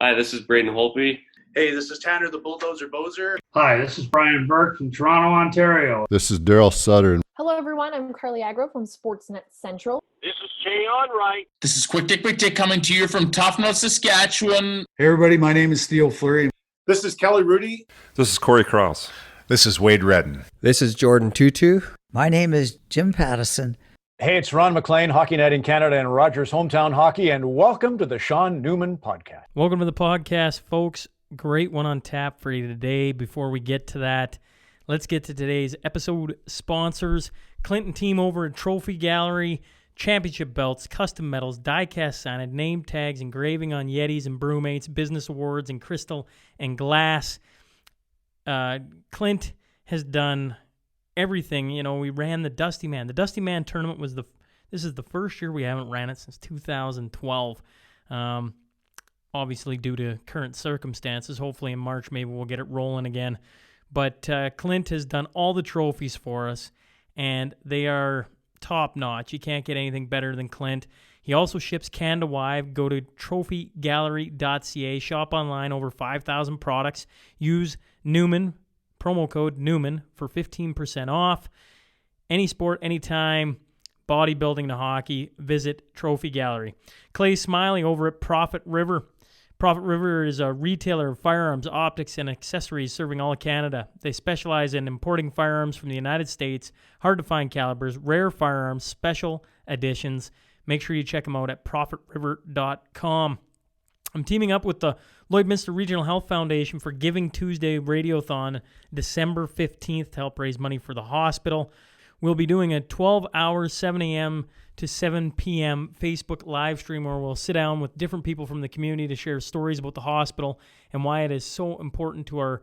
Hi, this is Braden Holtby. Hey, this is Tanner the Bulldozer Bozer. Hi, this is Brian Burke from Toronto, Ontario. This is Daryl Sutter. Hello, everyone. I'm Carly Agro from Sportsnet Central. This is Jay Onright. This is Quick Dick coming to you from Tofnell, Saskatchewan. Hey, everybody. My name is Theo Fleury. This is Kelly Rudy. This is Corey Cross. This is Wade Redden. This is Jordan Tutu. My name is Jim Pattison. Hey, it's Ron McLean, Hockey Night in Canada and Rogers Hometown Hockey, and welcome to the Sean Newman Podcast. Welcome to the podcast, folks. Great one on tap for you today. Before we get to that, let's get to today's episode sponsors. Clinton team over at Trophy Gallery, championship belts, custom medals, die-cast signage, name tags, engraving on Yetis and Brewmates, business awards in crystal and glass. Clint has done everything. You know, we ran the Dusty Man. The Dusty Man tournament was this is the first year we haven't ran it since 2012. Obviously due to current circumstances. Hopefully in March maybe we'll get it rolling again. But Clint has done all the trophies for us, and they are top-notch. You can't get anything better than Clint. He also ships Canada wide. Go to trophygallery.ca. Shop online, over 5,000 products. Use Newman, promo code Newman, for 15% off. Any sport, anytime, bodybuilding to hockey, visit Trophy Gallery. Clay Smiley over at Profit River. Profit River is a retailer of firearms, optics, and accessories serving all of Canada. They specialize in importing firearms from the United States, hard-to-find calibers, rare firearms, special editions. Make sure you check them out at profitriver.com. I'm teaming up with the Lloydminster Regional Health Foundation for Giving Tuesday Radiothon December 15th to help raise money for the hospital. We'll be doing a 12-hour, 7 a.m. to 7 p.m. Facebook live stream where we'll sit down with different people from the community to share stories about the hospital and why it is so important to our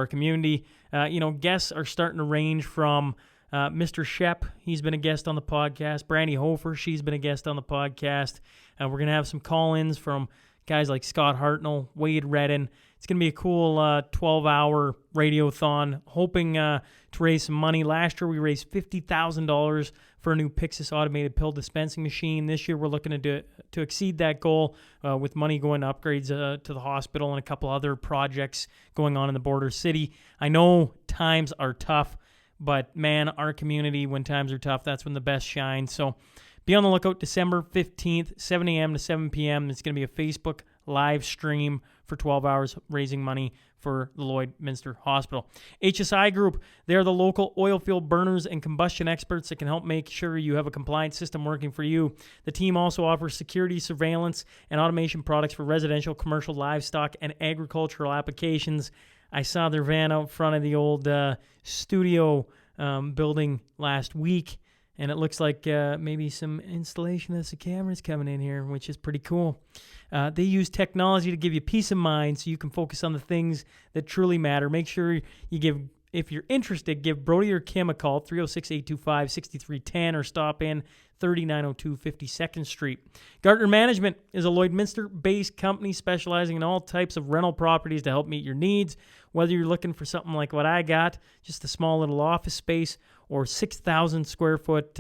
community. Guests are starting to range from Mr. Shep, he's been a guest on the podcast. Brandy Hofer, she's been a guest on the podcast. We're going to have some call-ins from guys like Scott Hartnell, Wade Redden. It's going to be a cool 12-hour radiothon, hoping to raise some money. Last year, we raised $50,000 for a new Pyxis automated pill dispensing machine. This year, we're looking to exceed that goal with money going to upgrades to the hospital and a couple other projects going on in the border city. I know times are tough, but, man, our community, when times are tough, that's when the best shine. So be on the lookout December 15th, 7 a.m. to 7 p.m. It's going to be a Facebook live stream for 12 hours raising money for the Lloydminster Hospital. HSI Group, they're the local oil field burners and combustion experts that can help make sure you have a compliant system working for you. The team also offers security, surveillance, and automation products for residential, commercial, livestock, and agricultural applications. I saw their van out front of the old studio building last week, and it looks like maybe some installation of some cameras coming in here, which is pretty cool. They use technology to give you peace of mind so you can focus on the things that truly matter. Make sure if you're interested, give Brody or Kim a call, 306-825-6310, or stop in 3902 52nd Street. Gartner Management is a Lloydminster-based company specializing in all types of rental properties to help meet your needs. Whether you're looking for something like what I got, just a small little office space, or 6,000 square foot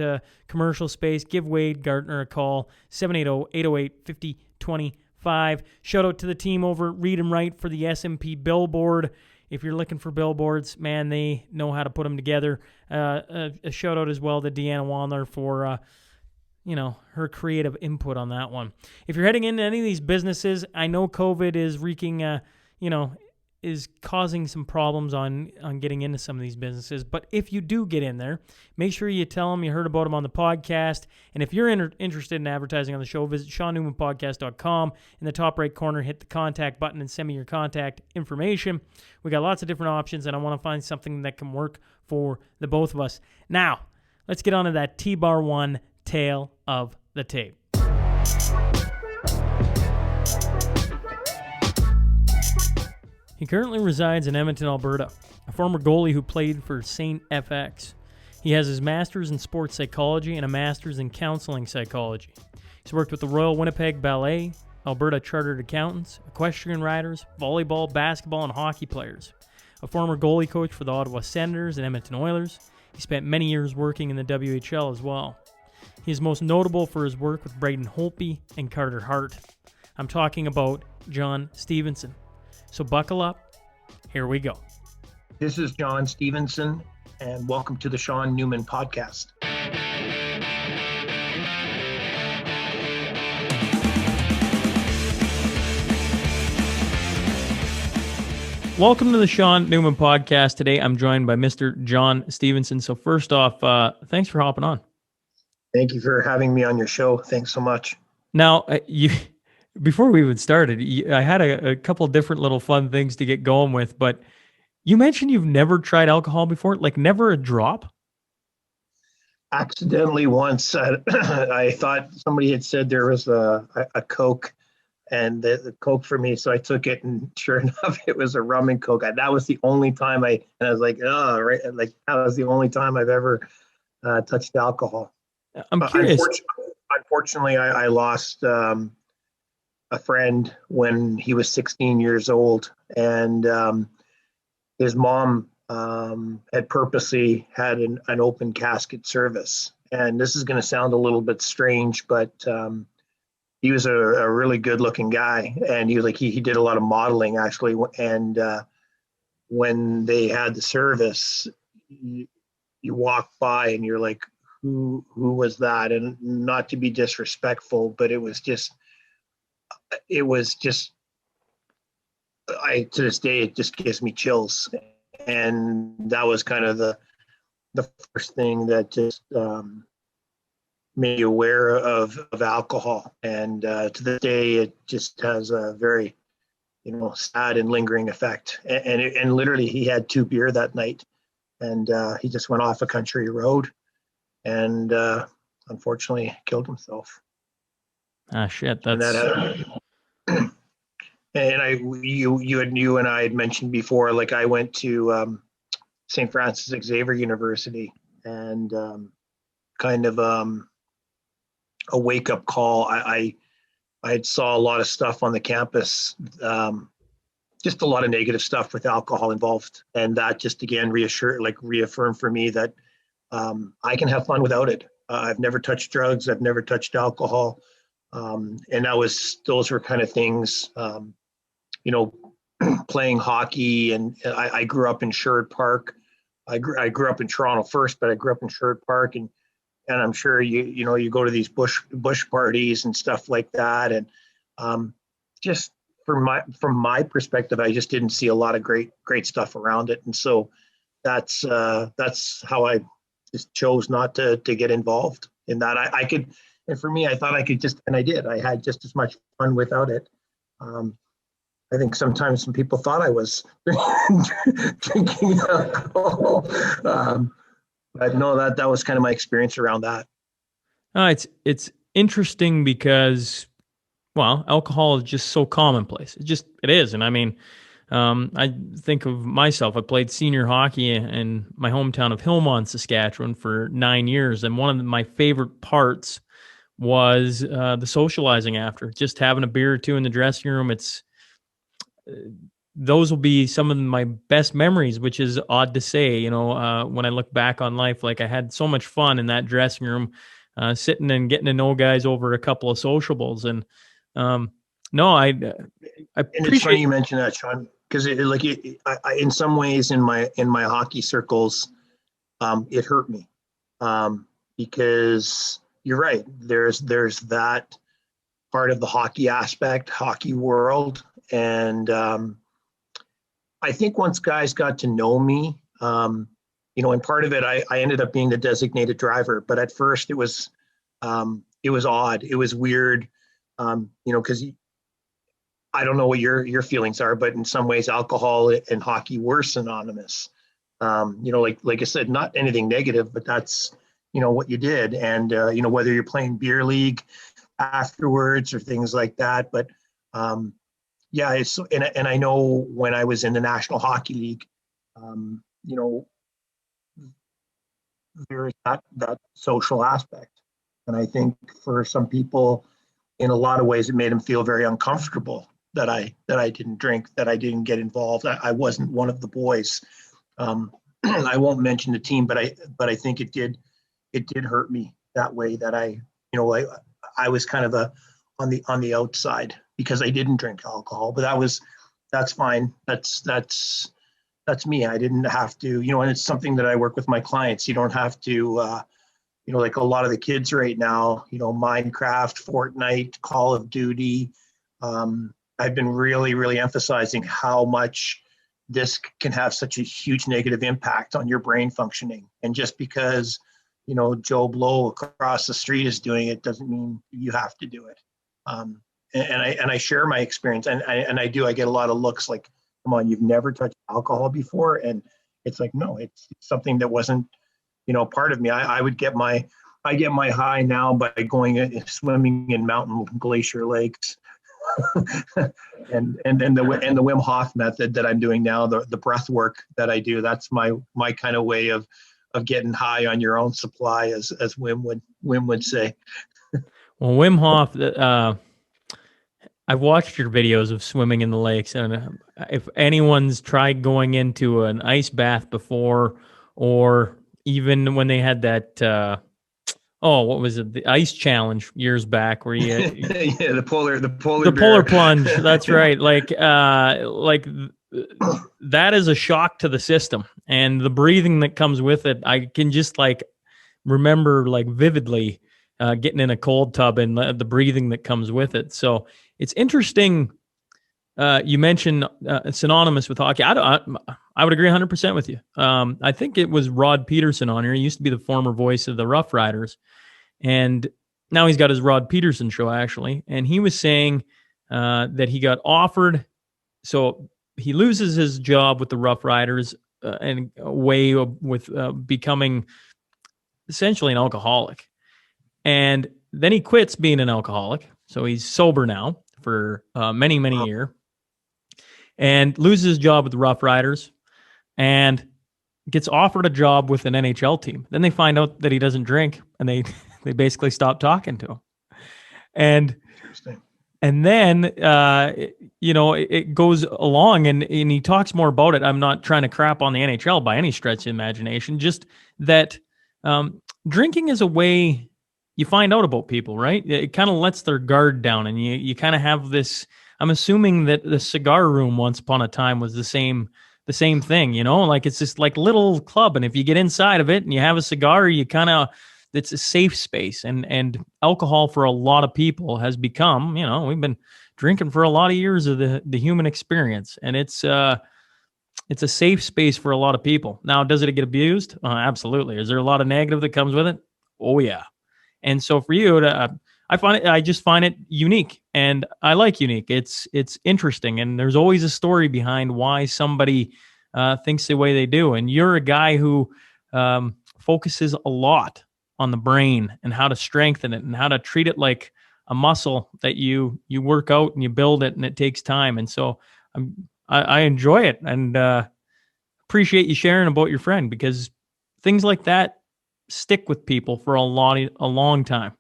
commercial space, give Wade Gartner a call, 780-808-5025. Shout out to the team over at Read 'em Right for the SNP billboard. If you're looking for billboards, man, they know how to put them together. A shout out as well to Deanna Wandler for her creative input on that one. If you're heading into any of these businesses, I know COVID is wreaking, is causing some problems on getting into some of these businesses. But if you do get in there, make sure you tell them you heard about them on the podcast. And if you're interested in advertising on the show, visit SeanNewmanPodcast.com. In the top right corner, hit the contact button and send me your contact information. We got lots of different options, and I want to find something that can work for the both of us. Now, let's get on to that T-Bar 1 tale of the tape. He currently resides in Edmonton, Alberta, a former goalie who played for St. FX. He has his master's in sports psychology and a master's in counseling psychology. He's worked with the Royal Winnipeg Ballet, Alberta Chartered Accountants, equestrian riders, volleyball, basketball, and hockey players. A former goalie coach for the Ottawa Senators and Edmonton Oilers, he spent many years working in the WHL as well. He is most notable for his work with Braden Holtby and Carter Hart. I'm talking about John Stevenson. So buckle up. Here we go. This is John Stevenson, and welcome to the Sean Newman Podcast. Welcome to the Sean Newman Podcast. Today I'm joined by Mr. John Stevenson. So first off, thanks for hopping on. Thank you for having me on your show. Thanks so much. Now, before we even started, I had a couple different little fun things to get going with, but you mentioned you've never tried alcohol before, like never a drop? Accidentally once, I thought somebody had said there was a Coke, and the Coke for me, so I took it, and sure enough, it was a rum and Coke. That was the only time I was like, oh, right, like that was the only time I've ever touched alcohol. I'm curious. Unfortunately, I lost a friend when he was 16 years old, and his mom had purposely had an open casket service. And this is going to sound a little bit strange, but he was a really good looking guy, and he did a lot of modeling actually. And when they had the service, you walk by and you're like, who was that? And not to be disrespectful, but it was just to this day, it just gives me chills. And that was kind of the first thing that just made me aware of alcohol. And to this day, it just has a very, sad and lingering effect. And literally, he had 2 beer that night, and he just went off a country road, and unfortunately killed himself. Ah, shit. And you and I had mentioned before, like I went to St. Francis Xavier University, and kind of a wake-up call. I saw a lot of stuff on the campus, just a lot of negative stuff with alcohol involved, and that just again reaffirmed for me that I can have fun without it. I've never touched drugs. I've never touched alcohol. And those were kind of things, playing hockey, and I grew up in Sherwood Park. I grew up in Toronto first, but I grew up in Sherwood Park, and I'm sure you go to these bush parties and stuff like that. And just from my perspective, I just didn't see a lot of great stuff around it. And so that's how I just chose not to get involved in that. I could. And for me, I thought I could and I did. I had just as much fun without it. I think sometimes some people thought I was drinking alcohol. But no, that was kind of my experience around that. It's interesting because, well, alcohol is just so commonplace. It is. And I mean, I think of myself. I played senior hockey in my hometown of Hillmont, Saskatchewan for 9 years. And one of my favorite parts was the socializing after, just having a beer or two in the dressing room. Those will be some of my best memories, which is odd to say, when I look back on life. Like I had so much fun in that dressing room, sitting and getting to know guys over a couple of sociables. And I appreciate. It's funny you mentioned that, Sean, because in some ways in my hockey circles, it hurt me because you're right. There's that part of the hockey aspect, hockey world. And I think once guys got to know me, and part of it, I ended up being the designated driver. But at first it was odd. It was weird, because I don't know what your feelings are, but in some ways alcohol and hockey were synonymous. Like I said, not anything negative, but that's, what you did. And, whether you're playing beer league afterwards or things like that. But yeah, and I know when I was in the National Hockey League, there's that social aspect. And I think for some people, in a lot of ways, it made them feel very uncomfortable that I didn't drink, that I didn't get involved. I wasn't one of the boys. I won't mention the team, but I think it did hurt me that way, that I was kind of on the outside, because I didn't drink alcohol, but that's fine. That's me. I didn't have to, and it's something that I work with my clients. You don't have to, like a lot of the kids right now, Minecraft, Fortnite, Call of Duty. I've been really, really emphasizing how much this can have such a huge negative impact on your brain functioning. And just because, Joe Blow across the street is doing it doesn't mean you have to do it. And I share my experience, and I get a lot of looks like, come on, you've never touched alcohol before. And it's like, no, it's something that wasn't, part of me. I get my high now by going swimming in mountain glacier lakes. and the Wim Hof method that I'm doing now, the breath work that I do, that's my kind of way of getting high on your own supply, as Wim would say. Well, Wim Hof, I've watched your videos of swimming in the lakes, and if anyone's tried going into an ice bath before, or even when they had that what was it? The ice challenge years back where you yeah, the polar plunge. That's right. Like that is a shock to the system, and the breathing that comes with it. I can just remember vividly getting in a cold tub and the breathing that comes with it. So it's interesting. You mentioned synonymous with hockey. I would agree 100% with you. I think it was Rod Peterson on here. He used to be the former voice of the Rough Riders, and now he's got his Rod Peterson show, actually. And he was saying that he got offered, so he loses his job with the Rough Riders and away with becoming essentially an alcoholic. And then he quits being an alcoholic, so he's sober now for many, many years, and loses his job with the Rough Riders, and gets offered a job with an NHL team. Then they find out that he doesn't drink, and they basically stop talking to him. And then it goes along, and he talks more about it. I'm not trying to crap on the NHL by any stretch of the imagination, just that drinking is a way you find out about people, right? It kind of lets their guard down, and you kind of have this. I'm assuming that the cigar room once upon a time was the same thing, it's this little club, and if you get inside of it and you have a cigar, it's a safe space. And alcohol for a lot of people has become, we've been drinking for a lot of years of the human experience, and it's a safe space for a lot of people. Now, does it get abused? Absolutely. Is there a lot of negative that comes with it? Oh yeah. And so for you, I just find it unique, and I like unique. It's interesting, and there's always a story behind why somebody thinks the way they do. And you're a guy who focuses a lot on the brain and how to strengthen it and how to treat it like a muscle that you work out and you build it, and it takes time. And so I enjoy it, and appreciate you sharing about your friend, because things like that stick with people for a long time.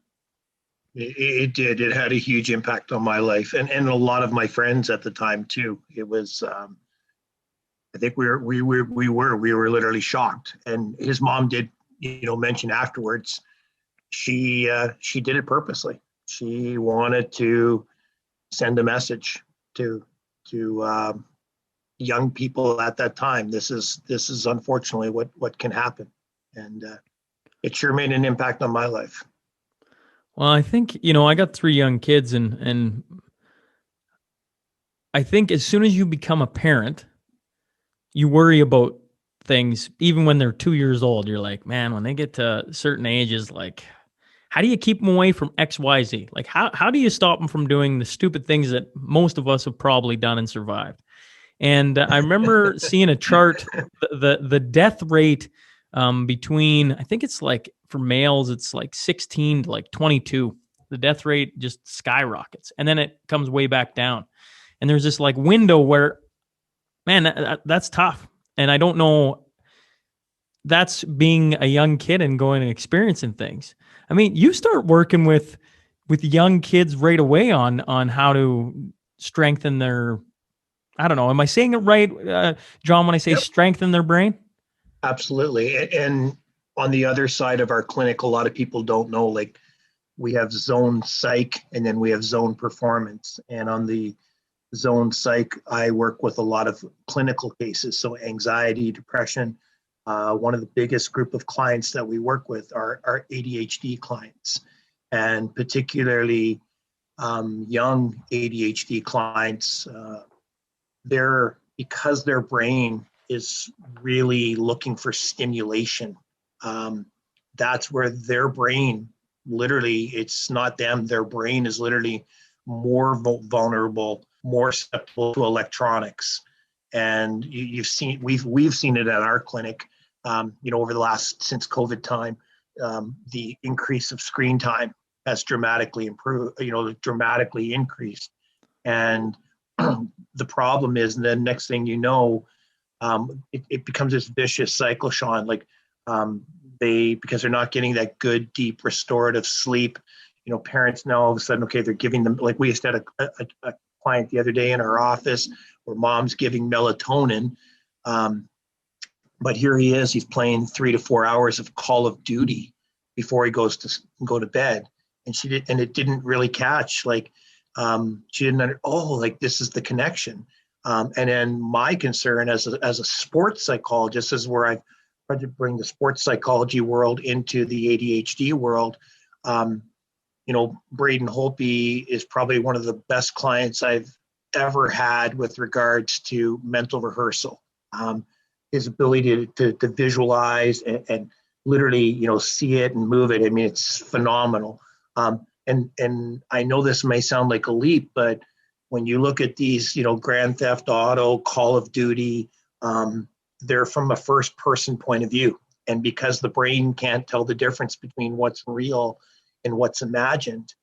It did. It had a huge impact on my life, and a lot of my friends at the time too. It was, I think we were literally shocked. And his mom did, mention afterwards, she did it purposely. She wanted to send a message to young people at that time. This is unfortunately what can happen, and it sure made an impact on my life. Well, I think, I got 3 young kids, and I think as soon as you become a parent, you worry about things. Even when they're 2 years old, you're like, man, when they get to certain ages, how do you keep them away from X, Y, Z? How do you stop them from doing the stupid things that most of us have probably done and survived? And I remember seeing a chart, the death rate between, I think it's for males, it's 16 to 22. The death rate just skyrockets, and then it comes way back down. And there's this window where, man, that's tough. And I don't know, that's being a young kid and going and experiencing things. I mean, you start working with young kids right away on how to strengthen their, I don't know, am I saying it right, John, when I say strengthen their brain? Absolutely. And on the other side of our clinic, a lot of people don't know, we have zone psych, and then we have zone performance. And on the zone psych, I work with a lot of clinical cases, so anxiety, depression. One of the biggest group of clients that we work with are ADHD clients, and particularly young ADHD clients. Because their brain is really looking for stimulation. That's where their brain, literally, it's not them, their brain is literally more vulnerable, more susceptible to electronics. And we've seen it at our clinic, over the since COVID time, the increase of screen time has dramatically increased. And the problem is, the next thing you know, it becomes this vicious cycle, Sean. Like because they're not getting that good, deep, restorative sleep. Parents now all of a sudden, okay, they're giving them, like we just had a client the other day in our office where mom's giving melatonin. But here he is, he's playing 3 to 4 hours of Call of Duty before he goes to bed. And it didn't really catch, like, she didn't this is the connection. And then my concern as a sports psychologist is where I've tried to bring the sports psychology world into the ADHD world. Braden Holpe is probably one of the best clients I've ever had with regards to mental rehearsal. His ability to visualize and literally, see it and move it. I mean, it's phenomenal. And I know this may sound like a leap, but when you look at these, Grand Theft Auto, Call of Duty, they're from a first person point of view. And because the brain can't tell the difference between what's real and what's imagined,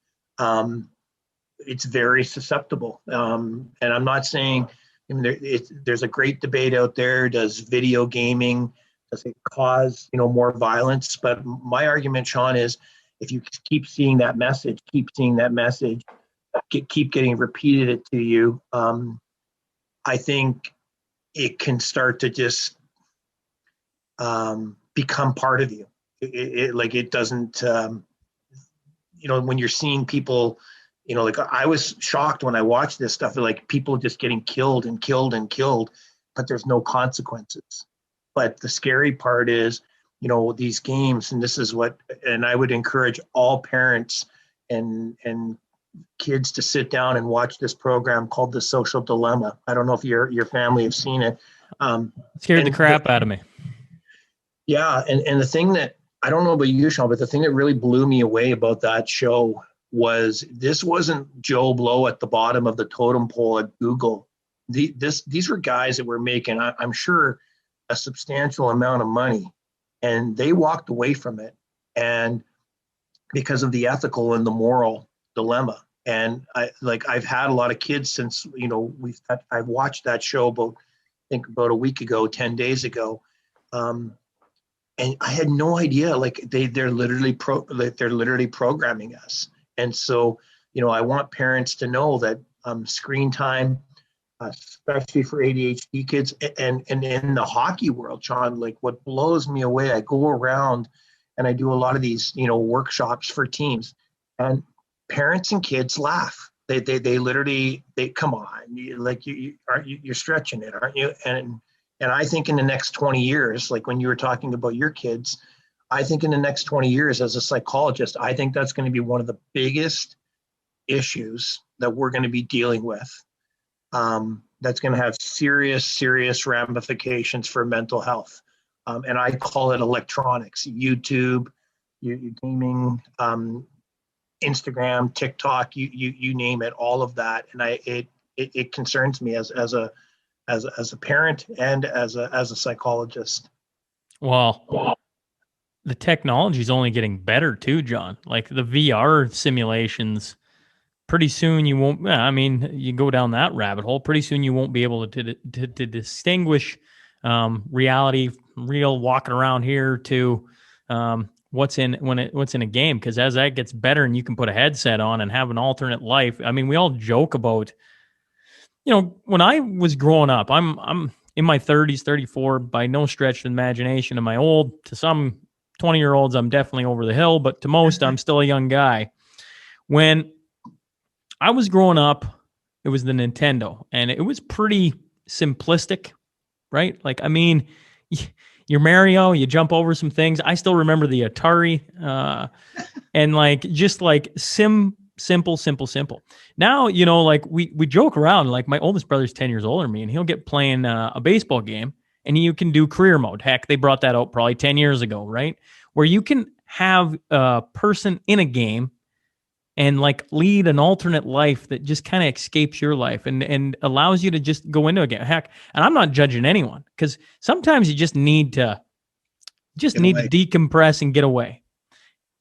it's very susceptible. And I'm not saying, there's a great debate out there. Does video gaming, does it cause, more violence? But my argument, Sean, is if you keep seeing that message, keep getting repeated to you, I think it can start to just become part of you. It doesn't, when you're seeing people, like I was shocked when I watched this stuff, like people just getting killed, but there's no consequences. But the scary part is, these games, and this is and I would encourage all parents and kids to sit down and watch this program called The Social Dilemma. I don't know if your family have seen it. Scared the crap out of me. Yeah, and the thing that, I don't know about you, Sean, but the thing that really blew me away about that show was this wasn't Joe Blow at the bottom of the totem pole at Google. These were guys that were making, I'm sure, a substantial amount of money, and they walked away from it, and because of the ethical and the moral dilemma. And I've had a lot of kids since, I've watched that show about a week ago, 10 days ago. And I had no idea, like they're literally programming us. And so, I want parents to know that screen time, especially for ADHD kids, and in the hockey world, Sean, like what blows me away, I go around and I do a lot of these, workshops for teams, and parents and kids laugh. They literally come on, you're stretching it, aren't you? And I think in the next 20 years, like when you were talking about your kids, I think in the next 20 years as a psychologist, I think that's going to be one of the biggest issues that we're going to be dealing with. That's going to have serious ramifications for mental health. And I call it electronics, YouTube, your gaming, Instagram, TikTok, you name it, all of that. And it concerns me as a parent and as a psychologist. Well, the technology is only getting better too, John. Like the VR simulations, pretty soon you won't, you go down that rabbit hole, pretty soon you won't be able to distinguish reality, real walking around here to what's in a game. Because as that gets better and you can put a headset on and have an alternate life, we all joke about, when I was growing up, I'm in my 30s, 34, by no stretch of the imagination. Am I old? To some 20-year-olds, I'm definitely over the hill, but to most, I'm still a young guy. When I was growing up, it was the Nintendo, and it was pretty simplistic, right? Like, I mean, you're Mario, you jump over some things. I still remember the Atari, and like just like simple. Now, you know, like we joke around. Like my oldest brother's 10 years older than me, and he'll get playing a baseball game, and you can do career mode. Heck, they brought that out probably 10 years ago, right? Where you can have a person in a game and like lead an alternate life that just kind of escapes your life and allows you to just go into a game. Heck, and I'm not judging anyone, because sometimes you just need to decompress and get away.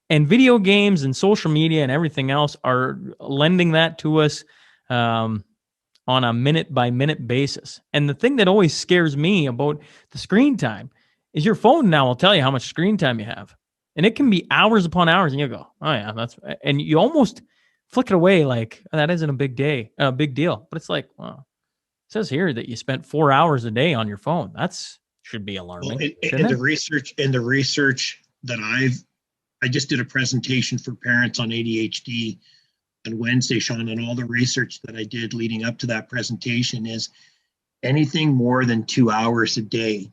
And video games and social media and everything else are lending that to us on a minute by minute basis. And the thing that always scares me about the screen time is your phone now will tell you how much screen time you have. And it can be hours upon hours, and you go, oh yeah, and you almost flick it away like, oh, that isn't a big deal. But it's like, well, it says here that you spent 4 hours a day on your phone. That's should be alarming. Well, the research that I just did a presentation for parents on ADHD on Wednesday, Sean, and all the research that I did leading up to that presentation is anything more than 2 hours a day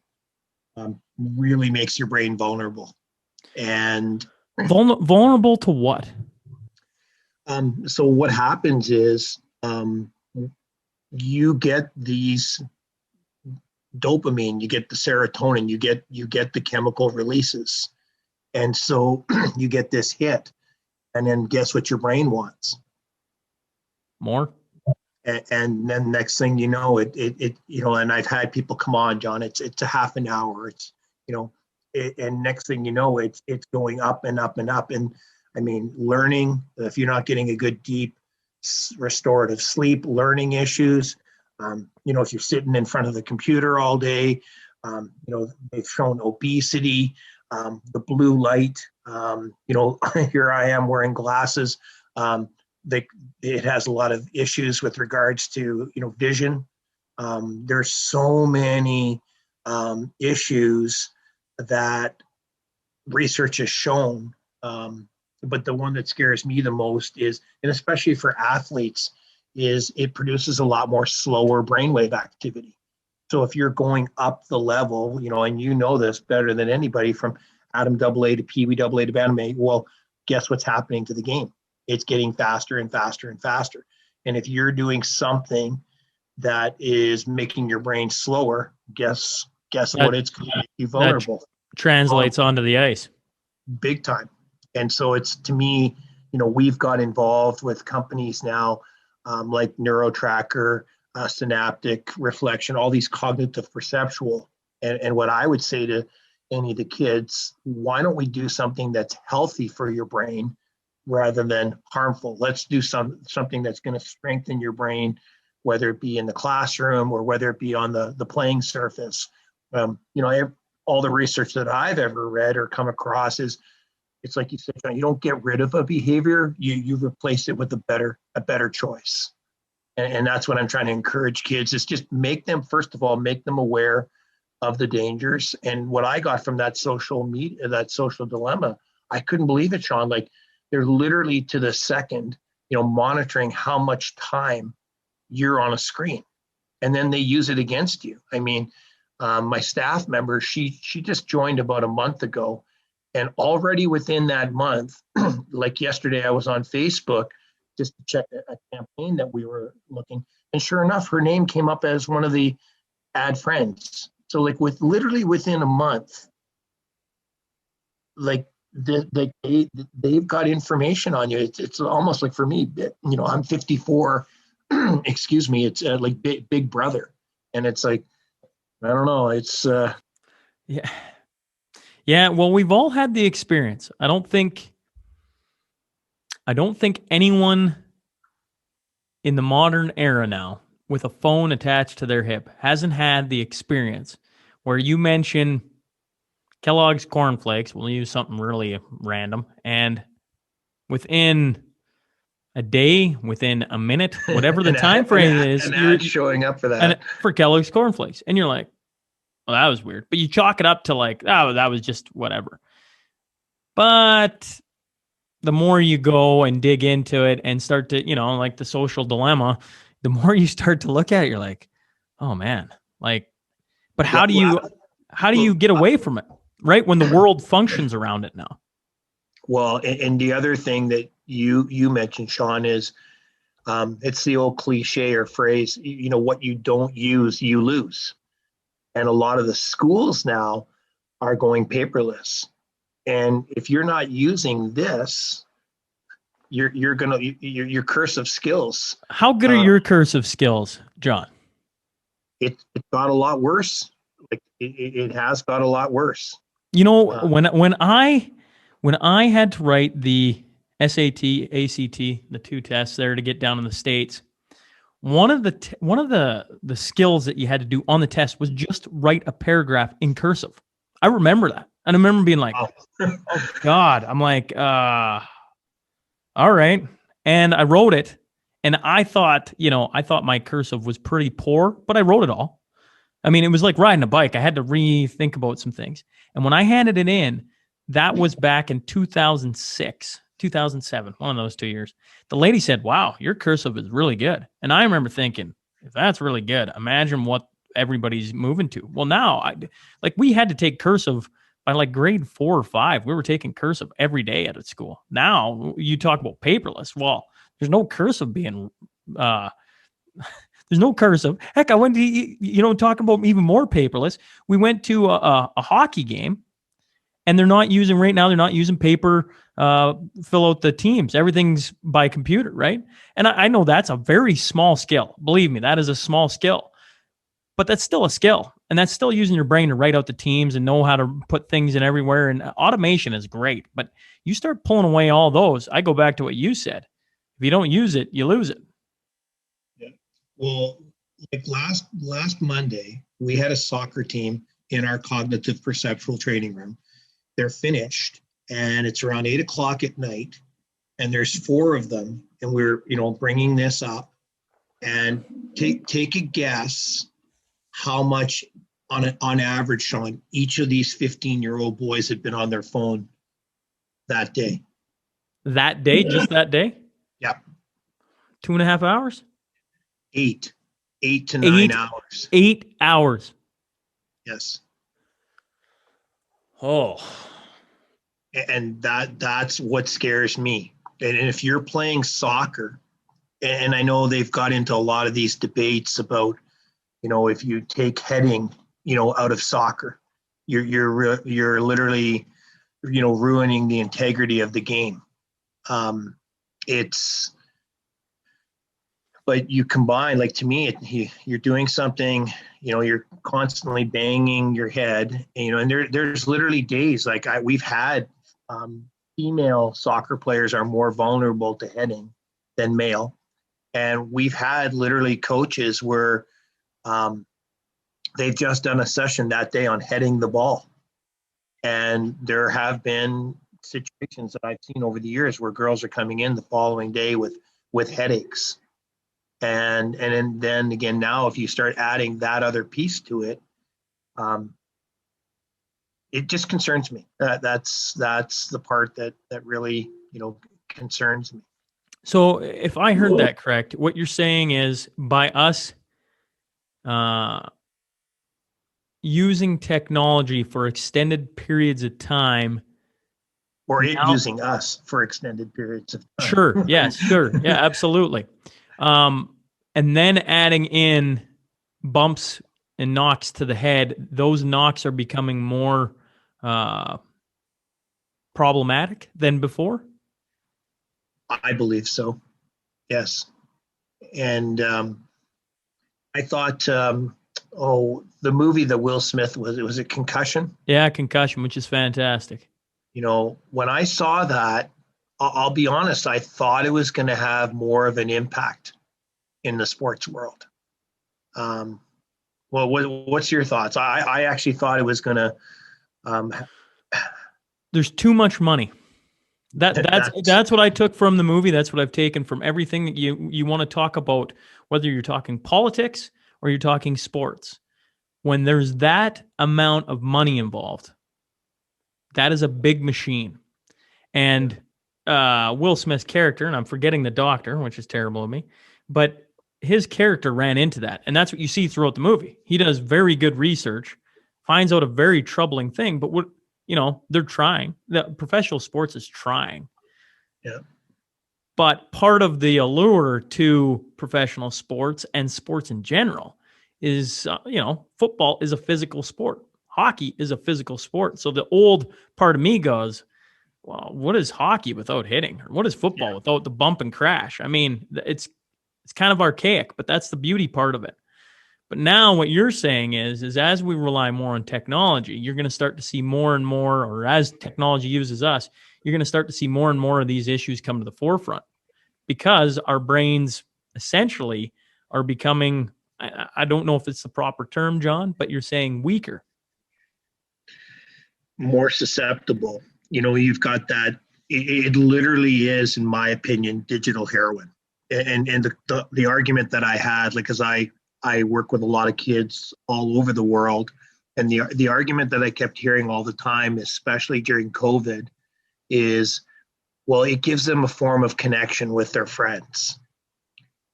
really makes your brain vulnerable. And vulnerable to what? So what happens is you get these dopamine, you get the serotonin, you get the chemical releases, and so you get this hit, and then guess what your brain wants? More. And then next thing you know, it you know, and I've had people come on, John. It's a half an hour. It's, you know. And next thing you know, it's going up and up and up. And I mean, learning, if you're not getting a good deep restorative sleep, learning issues, you know, if you're sitting in front of the computer all day, you know, they've shown obesity, the blue light, you know, here I am wearing glasses. It has a lot of issues with regards to, you know, vision. There's so many issues that research has shown, but the one that scares me the most is, and especially for athletes, is it produces a lot more slower brainwave activity. So if you're going up the level, you know, and you know this better than anybody, from Atom AA to Pee Wee AA to Bantam A, well, guess what's happening to the game? It's getting faster and faster and faster. And if you're doing something that is making your brain slower, guess what? It's going to make you vulnerable. Translates onto the ice. Big time. And so it's, to me, you know, we've got involved with companies now like NeuroTracker, Synaptic, Reflection, all these cognitive perceptual. And what I would say to any of the kids, why don't we do something that's healthy for your brain rather than harmful? Let's do something that's going to strengthen your brain, whether it be in the classroom or whether it be on the playing surface. You know, all the research that I've ever read or come across is, it's like you said, John, you don't get rid of a behavior, you replace it with a better choice. And that's what I'm trying to encourage kids, is just make them, first of all, make them aware of the dangers. And what I got from that social media, that social dilemma, I couldn't believe it, Sean. Like, they're literally to the second, you know, monitoring how much time you're on a screen, and then they use it against you. I mean, my staff member, she just joined about a month ago, and already within that month, like yesterday, I was on Facebook just to check a campaign that we were looking, and sure enough, her name came up as one of the add friends. So like literally within a month, like they've got information on you. It's almost like, for me, you know, I'm 54. Excuse me. It's like big brother, and it's like, I don't know. It's yeah. Well, we've all had the experience. I don't think anyone in the modern era now with a phone attached to their hip hasn't had the experience where you mention Kellogg's cornflakes. We'll use something really random, and within a day, within a minute, whatever the time frame is, you're showing up for that. And for Kellogg's cornflakes, and you're like, well, that was weird. But you chalk it up to like, oh, that was just whatever. But the more you go and dig into it and start to, like the social dilemma, the more you start to look at it, you're like, oh man, like, but how do you get away from it, right? When the world functions around it now. Well, and the other thing that you mentioned, Sean, is it's the old cliche or phrase, what you don't use, you lose. And a lot of the schools now are going paperless. And if you're not using this, your cursive skills. How good are your cursive skills, John? It got a lot worse. Like it has got a lot worse. When I had to write the SAT, ACT, the two tests there to get down in the States, one of the skills that you had to do on the test was just write a paragraph in cursive. I remember that. And I remember being like, oh God, I'm like, all right. And I wrote it, and I thought my cursive was pretty poor, but I wrote it all. I mean, it was like riding a bike. I had to rethink about some things. And when I handed it in, that was back in 2006, 2007, one of those 2 years. The lady said, wow, your cursive is really good. And I remember thinking, if that's really good, imagine what everybody's moving to. Well, now, we had to take cursive by like grade 4 or 5. We were taking cursive every day at school. Now, you talk about paperless. Well, there's no cursive being... There's no cursive. Heck, I went to, talking about even more paperless. We went to a hockey game, and they're not using paper, fill out the teams. Everything's by computer, right? And I know that's a very small skill. Believe me, that is a small skill. But that's still a skill. And that's still using your brain to write out the teams and know how to put things in everywhere. And automation is great. But you start pulling away all those, I go back to what you said. If you don't use it, you lose it. Well, like last Monday, we had a soccer team in our cognitive perceptual training room. They're finished, and it's around 8:00 at night, and there's 4 of them, and we're bringing this up. And take a guess how much on average, Sean, each of these 15-year-old boys had been on their phone that day. That day, just that day? Yeah. 2.5 hours. 8 to 9 hours. 8 hours. Yes. Oh. And that's what scares me. And if you're playing soccer, and I know they've got into a lot of these debates about, if you take heading, out of soccer, you're literally, ruining the integrity of the game. But you combine, like, to me, you're doing something, you're constantly banging your head, and there's literally days, like we've had female soccer players are more vulnerable to heading than male. And we've had literally coaches where they've just done a session that day on heading the ball. And there have been situations that I've seen over the years where girls are coming in the following day with headaches. And then again, now if you start adding that other piece to it, it just concerns me. That's the part that really concerns me. So if I heard that correct, what you're saying is by us using technology for extended periods of time, or it using us for extended periods of time. Sure. Yes. Sure. Yeah. Absolutely. And then adding in bumps and knocks to the head, those knocks are becoming more problematic than before? I believe so. Yes. And I thought, the movie that Will Smith was it Concussion? Yeah, Concussion, which is fantastic. When I saw that, I'll be honest, I thought it was going to have more of an impact in the sports world. Well, what's your thoughts? I actually thought it was going to. There's too much money. That's what I took from the movie. That's what I've taken from everything that you want to talk about, whether you're talking politics or you're talking sports. When there's that amount of money involved, that is a big machine. And Will Smith's character, and I'm forgetting the doctor, which is terrible of me, but his character ran into that. And that's what you see throughout the movie. He does very good research, finds out a very troubling thing, but what, they're trying. The professional sports is trying. Yeah. But part of the allure to professional sports and sports in general is, football is a physical sport. Hockey is a physical sport. So the old part of me goes, well, what is hockey without hitting? Or what is football without the bump and crash? I mean, it's kind of archaic, but that's the beauty part of it. But now what you're saying is as we rely more on technology, you're going to start to see more and more, or as technology uses us, you're going to start to see more and more of these issues come to the forefront because our brains essentially are becoming, I don't know if it's the proper term, John, but you're saying weaker. More susceptible. You've got that. It literally is, in my opinion, digital heroin. And the argument that I had, like, because I work with a lot of kids all over the world, and the argument that I kept hearing all the time, especially during COVID, is, well, it gives them a form of connection with their friends.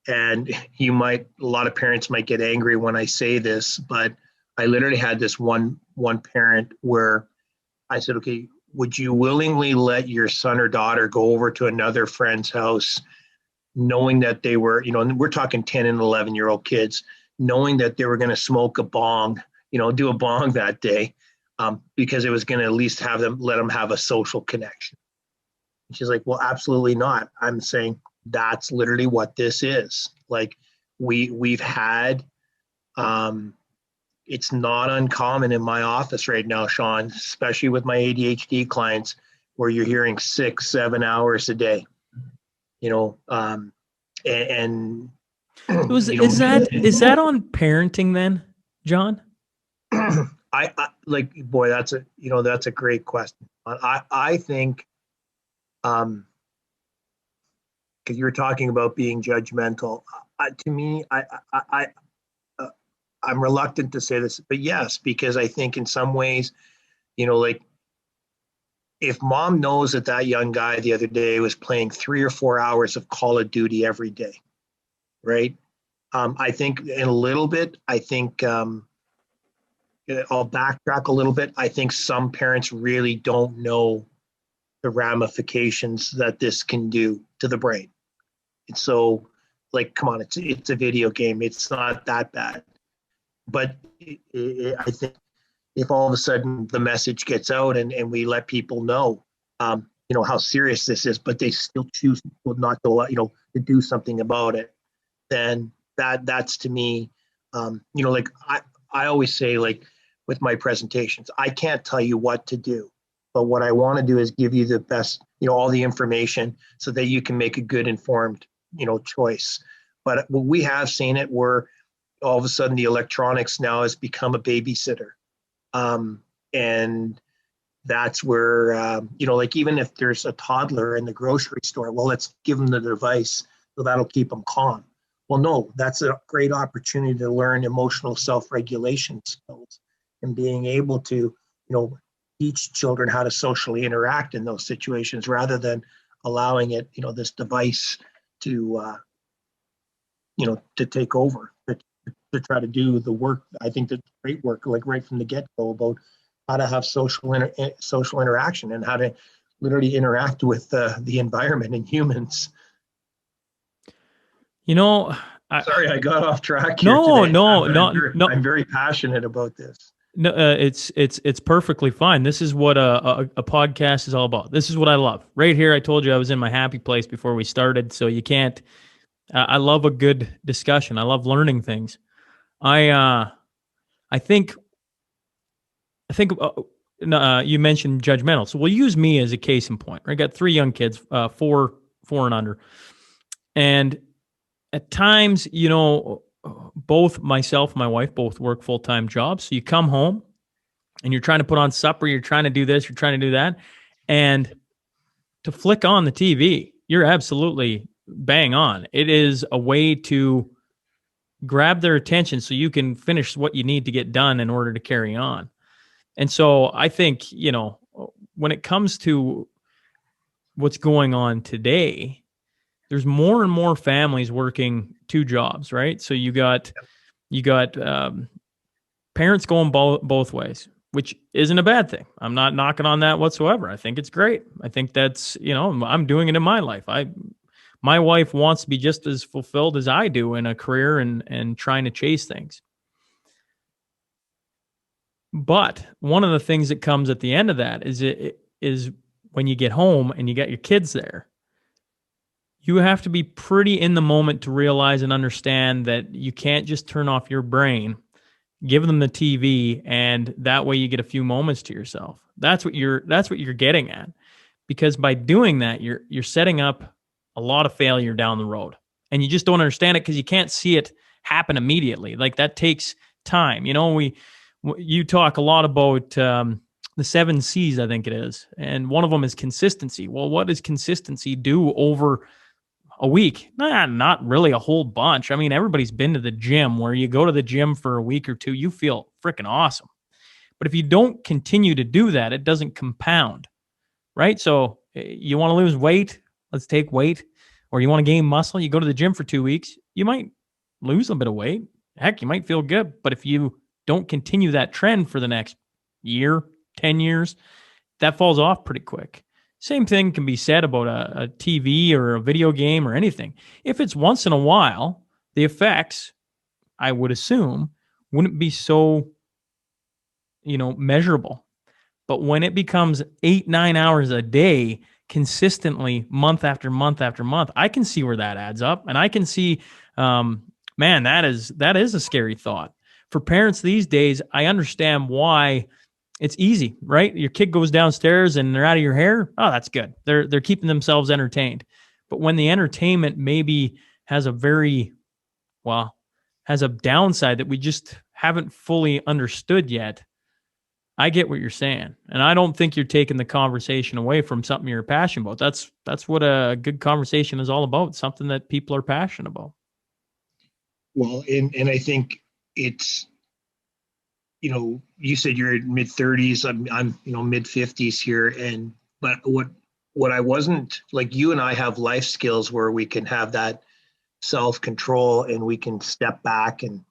And a lot of parents might get angry when I say this, but I literally had this one parent where I said, okay, would you willingly let your son or daughter go over to another friend's house, knowing that they were, and we're talking 10 and 11-year-old kids, knowing that they were going to smoke a bong, do a bong that day, because it was going to at least let them have a social connection. And she's like, well, absolutely not. I'm saying that's literally what this is. Like we've had, it's not uncommon in my office right now, Sean, especially with my ADHD clients, where you're hearing 6-7 hours a day, and is that on parenting then, John? I like, boy, that's a great question. I think, because you were talking about being judgmental, to me, I'm reluctant to say this, but yes, because I think in some ways, like, if mom knows that young guy the other day was playing 3 or 4 hours of Call of Duty every day, right? I think in a little bit, I'll backtrack a little bit. I think some parents really don't know the ramifications that this can do to the brain. And so, like, come on, it's a video game. It's not that bad. But I think if all of a sudden the message gets out and we let people know, how serious this is, but they still choose not to, to do something about it, then that's to me, like I always say, like with my presentations, I can't tell you what to do, but what I want to do is give you the best, all the information so that you can make a good informed, choice. But we have seen it where all of a sudden the electronics now has become a babysitter. And that's where, like even if there's a toddler in the grocery store, well, let's give them the device so that'll keep them calm. Well, no, that's a great opportunity to learn emotional self-regulation skills and being able to, teach children how to socially interact in those situations rather than allowing it, this device to, to take over. To try to do the work. I think that's great work, like right from the get-go, about how to have social interaction and how to literally interact with the environment and humans. Sorry, I got off track here today. I'm very passionate about this. No, it's perfectly fine. This is what a podcast is all about. This is what I love. Right here, I told you I was in my happy place before we started, so you can't. I love a good discussion. I love learning things. I think you mentioned judgmental. So we'll use me as a case in point. I got 3 young kids, 4 and under. And at times, both myself and my wife both work full-time jobs. So you come home and you're trying to put on supper, you're trying to do this, you're trying to do that. And to flick on the TV, you're absolutely bang on. It is a way to grab their attention so you can finish what you need to get done in order to carry on. And so I think, when it comes to what's going on today, there's more and more families working 2 jobs, right? So you got parents going both ways, which isn't a bad thing. I'm not knocking on that whatsoever. I think it's great. I think that's, I'm doing it in my life. My wife wants to be just as fulfilled as I do in a career and trying to chase things. But one of the things that comes at the end of that is when you get home and you got your kids there, you have to be pretty in the moment to realize and understand that you can't just turn off your brain, give them the TV, and that way you get a few moments to yourself. That's what you're getting at. Because by doing that, you're setting up a lot of failure down the road. And you just don't understand it because you can't see it happen immediately. Like, that takes time. You talk a lot about the 7 C's, I think it is. And one of them is consistency. Well, what does consistency do over a week? Not really a whole bunch. I mean, everybody's been to the gym, where you go to the gym for a week or two, you feel freaking awesome. But if you don't continue to do that, it doesn't compound, right? So you want to lose weight, let's take weight. Or you want to gain muscle, you go to the gym for 2 weeks, you might lose a bit of weight. Heck, you might feel good. But if you don't continue that trend for the next year, 10 years, that falls off pretty quick. Same thing can be said about a TV or a video game or anything. If it's once in a while, the effects, I would assume, wouldn't be so, measurable. But when it becomes 8-9 hours a day, consistently, month after month after month, I can see where that adds up. And I can see, man, that is a scary thought. For parents these days, I understand why it's easy, right? Your kid goes downstairs and they're out of your hair. Oh, that's good. They're keeping themselves entertained. But when the entertainment maybe has a downside that we just haven't fully understood yet, I get what you're saying. And I don't think you're taking the conversation away from something you're passionate about. That's what a good conversation is all about, something that people are passionate about. Well, and I think it's, you said you're in mid-30s. I'm mid-50s here. But what I wasn't, like, you and I have life skills where we can have that self-control and we can step back and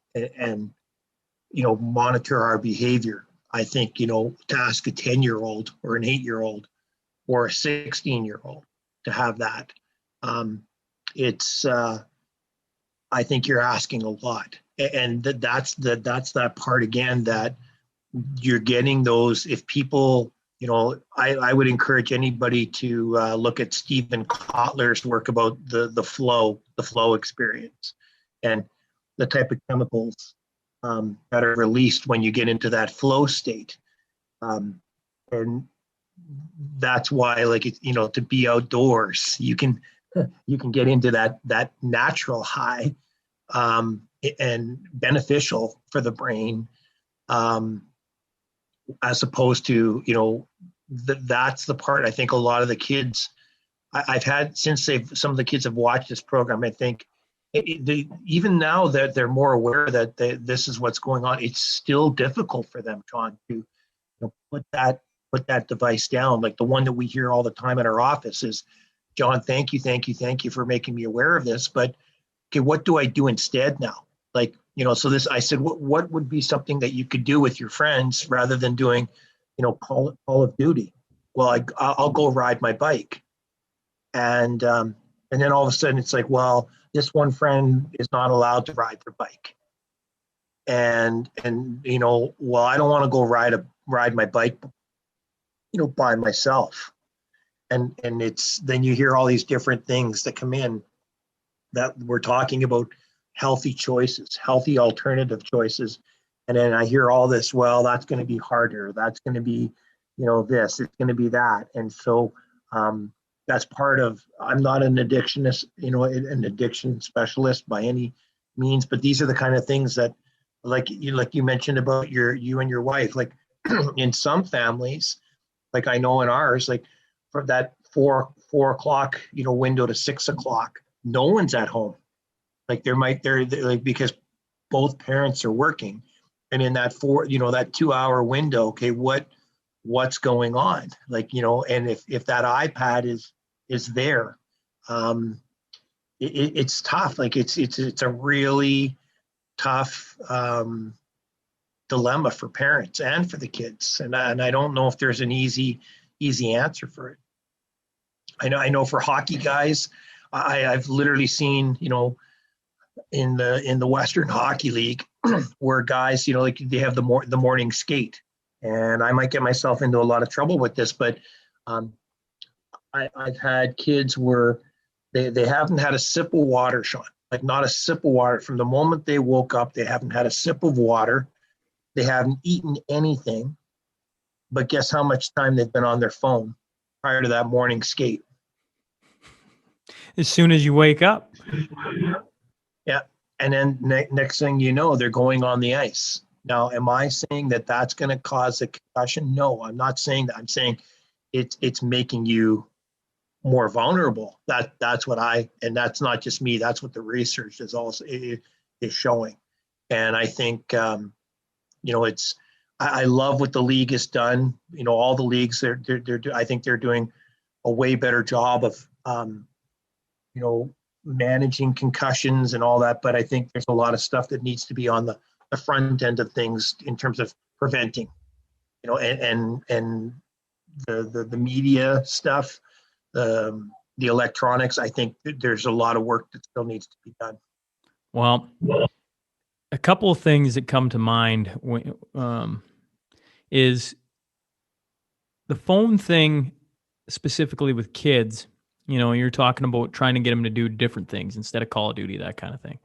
monitor our behavior. I think, to ask a 10-year-old or an 8-year-old or a 16-year-old to have that, I think you're asking a lot. And that's that part again, that you're getting those. If people, I would encourage anybody to look at Stephen Kotler's work about the flow experience and the type of chemicals that are released when you get into that flow state. And that's why, to be outdoors, you can get into that natural high, and beneficial for the brain, as opposed to, that's the part I think a lot of the kids I've had, since some of the kids have watched this program, I think even now that they're more aware that this is what's going on, it's still difficult for them, John, to put that device down. Like the one that we hear all the time in our office is, John, thank you for making me aware of this, but okay, what do I do instead now? So I said, what would be something that you could do with your friends rather than doing, Call of Duty? Well, I'll go ride my bike. And then all of a sudden it's like, well, this one friend is not allowed to ride their bike. And well, I don't want to go ride my bike, by myself. And it's, then you hear all these different things that come in that we're talking about, healthy choices, healthy alternative choices. And then I hear all this, well, that's going to be harder. That's going to be, this, it's going to be that. And so that's part of, I'm not an addictionist, an addiction specialist by any means, but these are the kind of things that, like you mentioned about you and your wife, like in some families, like I know in ours, like for that 4 o'clock, window to 6 o'clock, no one's at home. Like they're like, because both parents are working, and in that that 2 hour window, okay, what's going on? Like, and if that iPad is is there. It's tough. Like it's a really tough dilemma for parents and for the kids. And I don't know if there's an easy answer for it. I know for hockey guys, I've literally seen, in the Western Hockey League where guys, like they have the morning skate, and I might get myself into a lot of trouble with this, but I've had kids where they haven't had a sip of water, Sean, like not a sip of water. From the moment they woke up, they haven't had a sip of water. They haven't eaten anything, but guess how much time they've been on their phone prior to that morning skate? As soon as you wake up. Yeah. And then next thing you know, they're going on the ice. Now, am I saying that that's going to cause a concussion? No, I'm not saying that. I'm saying it's making you more vulnerable. That's what and that's not just me. That's what the research is also is showing. And I think, I love what the league has done. All the leagues, I think they're doing a way better job of, managing concussions and all that. But I think there's a lot of stuff that needs to be on the front end of things in terms of preventing, and the media stuff, the electronics. I think there's a lot of work that still needs to be done. Well, a couple of things that come to mind is the phone thing, specifically with kids. You're talking about trying to get them to do different things instead of Call of Duty, that kind of thing.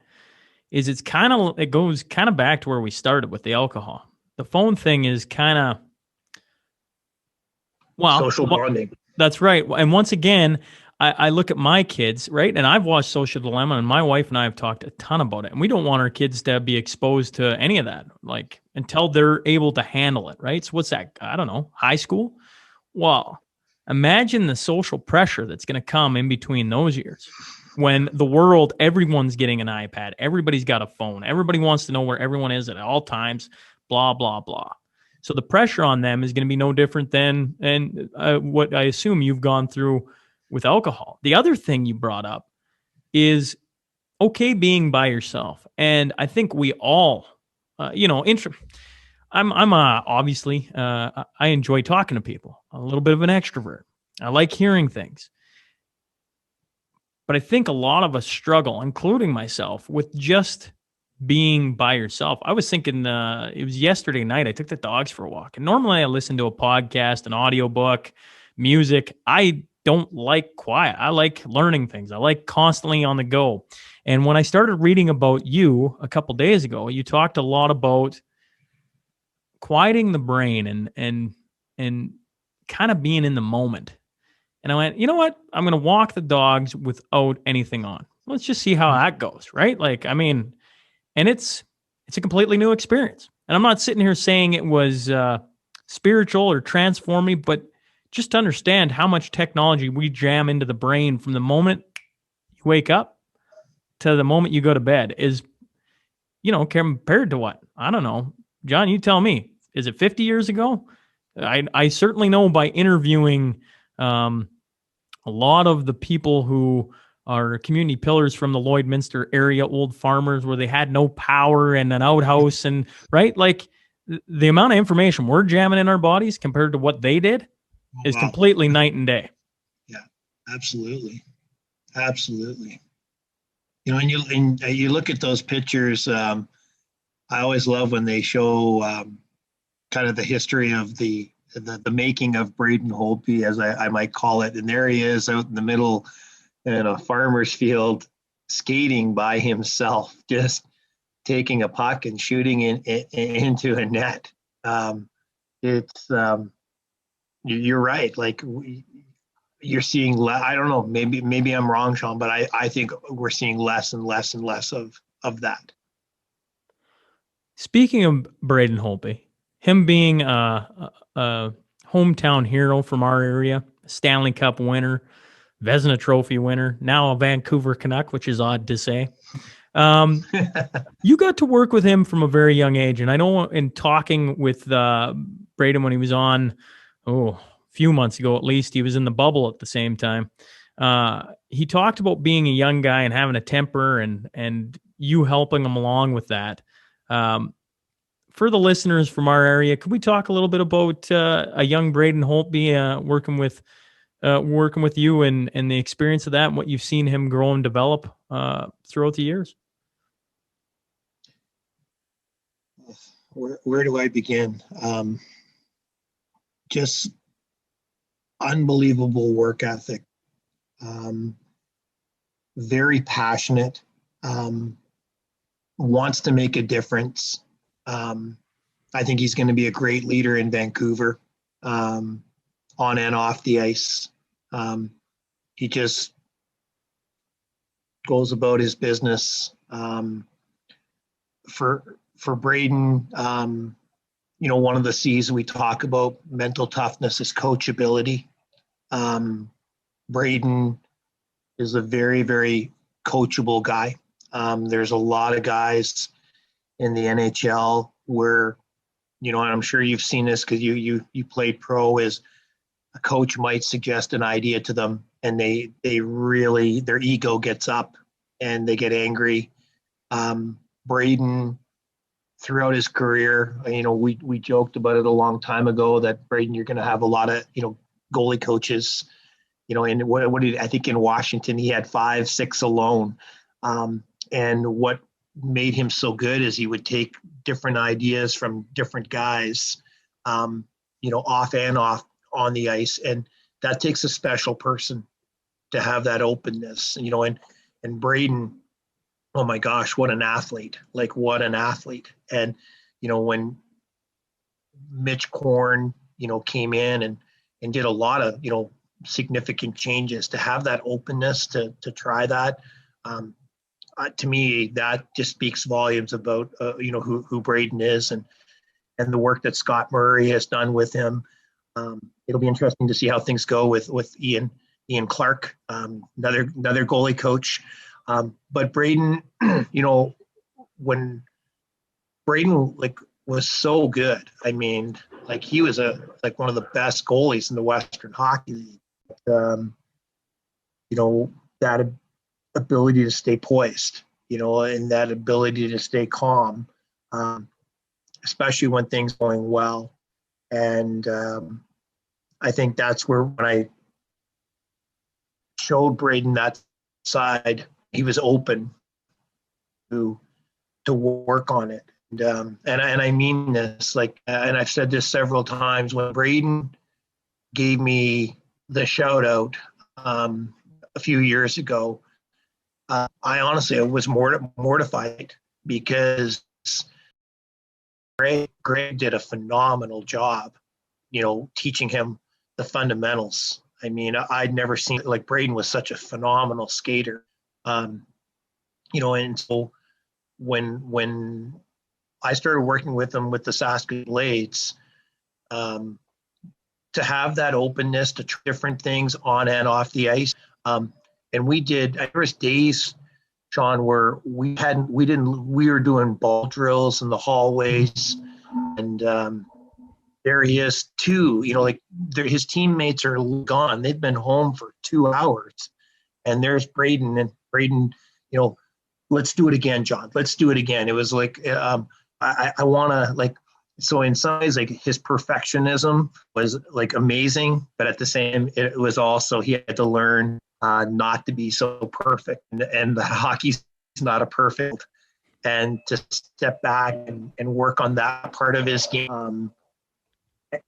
It goes kind of back to where we started with the alcohol. The phone thing is kind of, social bonding. That's right. And once again, I look at my kids, right? And I've watched Social Dilemma, and my wife and I have talked a ton about it. And we don't want our kids to be exposed to any of that, like until they're able to handle it, right? So what's that? I don't know, high school? Well, imagine the social pressure that's going to come in between those years when everyone's getting an iPad. Everybody's got a phone. Everybody wants to know where everyone is at all times, blah, blah, blah. So the pressure on them is going to be no different than what I assume you've gone through with alcohol. The other thing you brought up is okay being by yourself. And I think we all, obviously, I enjoy talking to people. I'm a little bit of an extrovert. I like hearing things. But I think a lot of us struggle, including myself, with just being by yourself. I was thinking, it was yesterday night, I took the dogs for a walk. And normally I listen to a podcast, an audiobook, music. I don't like quiet. I like learning things. I like constantly on the go. And when I started reading about you a couple days ago, you talked a lot about quieting the brain and kind of being in the moment. And I went, you know what? I'm going to walk the dogs without anything on. Let's just see how that goes, right? And it's a completely new experience. And I'm not sitting here saying it was spiritual or transforming, but just to understand how much technology we jam into the brain from the moment you wake up to the moment you go to bed is, compared to what? I don't know. John, you tell me. Is it 50 years ago? I certainly know by interviewing a lot of the people who are community pillars from the Lloydminster area, old farmers where they had no power and an outhouse and right. Like the amount of information we're jamming in our bodies compared to what they did is completely night and day. Yeah, absolutely. Absolutely. And you look at those pictures. I always love when they show kind of the history of the making of Braden Holtby, as I might call it. And there he is out in the middle in a farmer's field, skating by himself, just taking a puck and shooting into a net. You're right. Like you're seeing, I don't know, maybe I'm wrong, Sean, but I think we're seeing less and less and less of that. Speaking of Braden Holtby, him being a hometown hero from our area, Stanley Cup winner, Vezina Trophy winner, now a Vancouver Canuck, which is odd to say. You got to work with him from a very young age. And I know in talking with Braden when he was on, a few months ago at least, he was in the bubble at the same time. He talked about being a young guy and having a temper, and you helping him along with that. For the listeners from our area, could we talk a little bit about a young Braden Holtby working with you and the experience of that and what you've seen him grow and develop throughout the years? Where do I begin? Just unbelievable work ethic. Very passionate. Wants to make a difference. I think he's going to be a great leader in Vancouver, on and off the ice. He just goes about his business. For Braden, one of the C's we talk about mental toughness is coachability. Braden is a very, very coachable guy. There's a lot of guys in the NHL where, and I'm sure you've seen this because you played pro, is a coach might suggest an idea to them and they really, their ego gets up and they get angry. Braden, throughout his career, we joked about it a long time ago that Braden, you're going to have a lot of, goalie coaches, and what did I think in Washington, he had 5, 6 alone. And what made him so good is he would take different ideas from different guys, off and off on the ice. And that takes a special person to have that openness, and Braden, oh my gosh, what an athlete, what an athlete. And, when Mitch Korn, came in and did a lot of, significant changes, to have that openness to try that, to me, that just speaks volumes about, who Braden is and the work that Scott Murray has done with him. It'll be interesting to see how things go with Ian Clark, another goalie coach. But Braden, when Braden was so good, I mean, he was one of the best goalies in the Western Hockey League. That ability to stay poised, and that ability to stay calm, especially when things are going well. And I think that's where, when I showed Braden that side, he was open to work on it. And I mean this, and I've said this several times, when Braden gave me the shout out a few years ago, I honestly was mortified, because Greg did a phenomenal job, teaching him the fundamentals. I mean, I'd never seen it. Braden was such a phenomenal skater. And so when I started working with him with the Saskatchewan Blades, to have that openness to different things on and off the ice. And there was days, Sean, where we were doing ball drills in the hallways, and there he is too, his teammates are gone. They've been home for 2 hours, and there's Braden, and Braden, let's do it again, John. Let's do it again. It was I want to, so in some ways, his perfectionism was amazing, but at the same, it was also, he had to learn not to be so perfect, and the hockey's not a perfect, and to step back and work on that part of his game,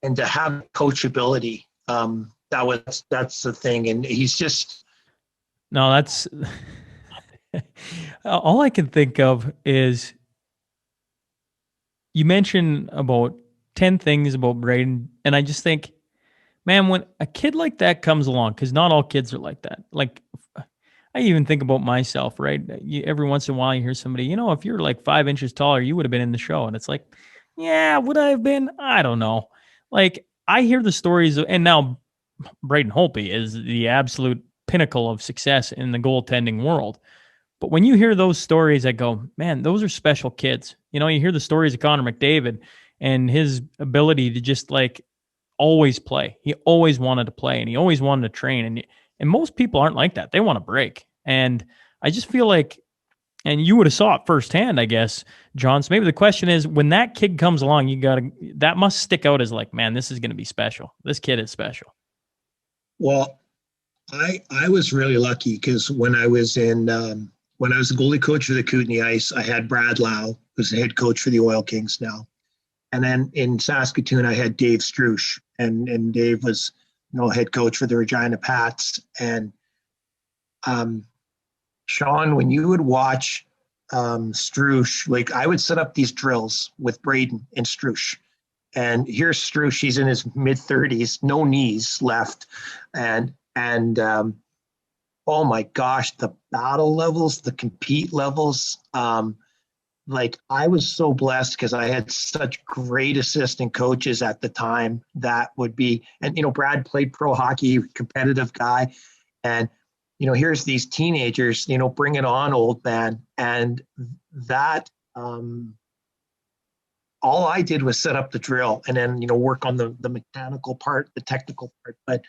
and to have coachability. That's the thing. And he's just, no, that's all I can think of is, you mentioned about 10 things about Braden, and I just think, man, when a kid like that comes along, because not all kids are like that. I even think about myself, right? Every once in a while you hear somebody, if you're 5 inches taller, you would have been in the show. And it's yeah, would I have been? I don't know. I hear the stories, and now Braden Holtby is the absolute pinnacle of success in the goaltending world. But when you hear those stories, I go, man, those are special kids. You hear the stories of Connor McDavid and his ability to just always play. He always wanted to play, and he always wanted to train. And most people aren't like that. They want to break. And I just feel like, and you would have saw it firsthand, I guess, John. So maybe the question is, when that kid comes along, that must stick out as like, man, this is going to be special. This kid is special. Well, I was really lucky because when I was the goalie coach for the Kootenay Ice, I had Brad Lau, who's the head coach for the Oil Kings now. And then in Saskatoon, I had Dave Strush, and Dave was, head coach for the Regina Pats. And Sean, when you would watch Strush, like I would set up these drills with Braden and Strush. And here's Strush, he's in his mid-30s, no knees left. And oh my gosh, the battle levels, the compete levels. Like I was so blessed because I had such great assistant coaches at the time that would be, and Brad played pro hockey, competitive guy. And, here's these teenagers, bring it on, old man. And that, all I did was set up the drill and then, work on the mechanical part, the technical part. But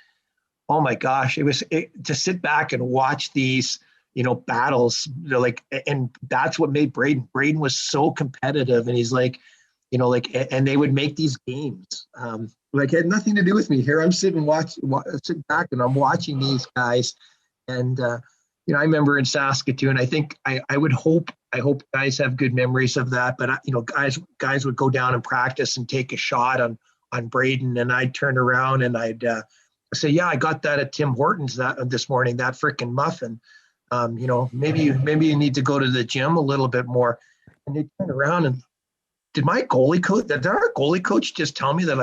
oh my gosh, to sit back and watch these, battles, and that's what made Braden. Braden was so competitive, and he's like, and they would make these games. It had nothing to do with me. Here I'm sitting back and I'm watching these guys. And, I remember in Saskatoon, I think I hope guys have good memories of that, but guys would go down and practice and take a shot on Braden, and I'd turn around and I'd say, yeah, I got that at Tim Hortons this morning, that frickin' muffin. Maybe you need to go to the gym a little bit more. And they turn around and did our goalie coach just tell me that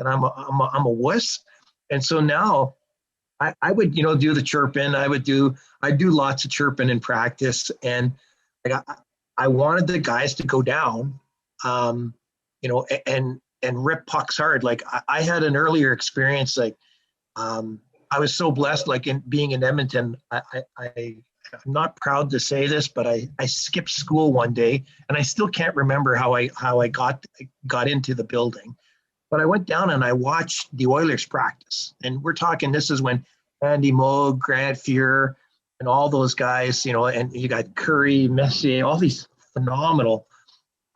I'm a wuss? And so now I would, do the chirping. I'd do lots of chirping in practice. And I wanted the guys to go down, and rip pucks hard. Like I had an earlier experience, I was so blessed, in being in Edmonton. I'm not proud to say this, but I skipped school one day, and I still can't remember how I got into the building. But I went down and I watched the Oilers practice, and we're talking. This is when Andy Moog, Grant Fuhr, and all those guys, and you got Curry, Messier, all these phenomenal.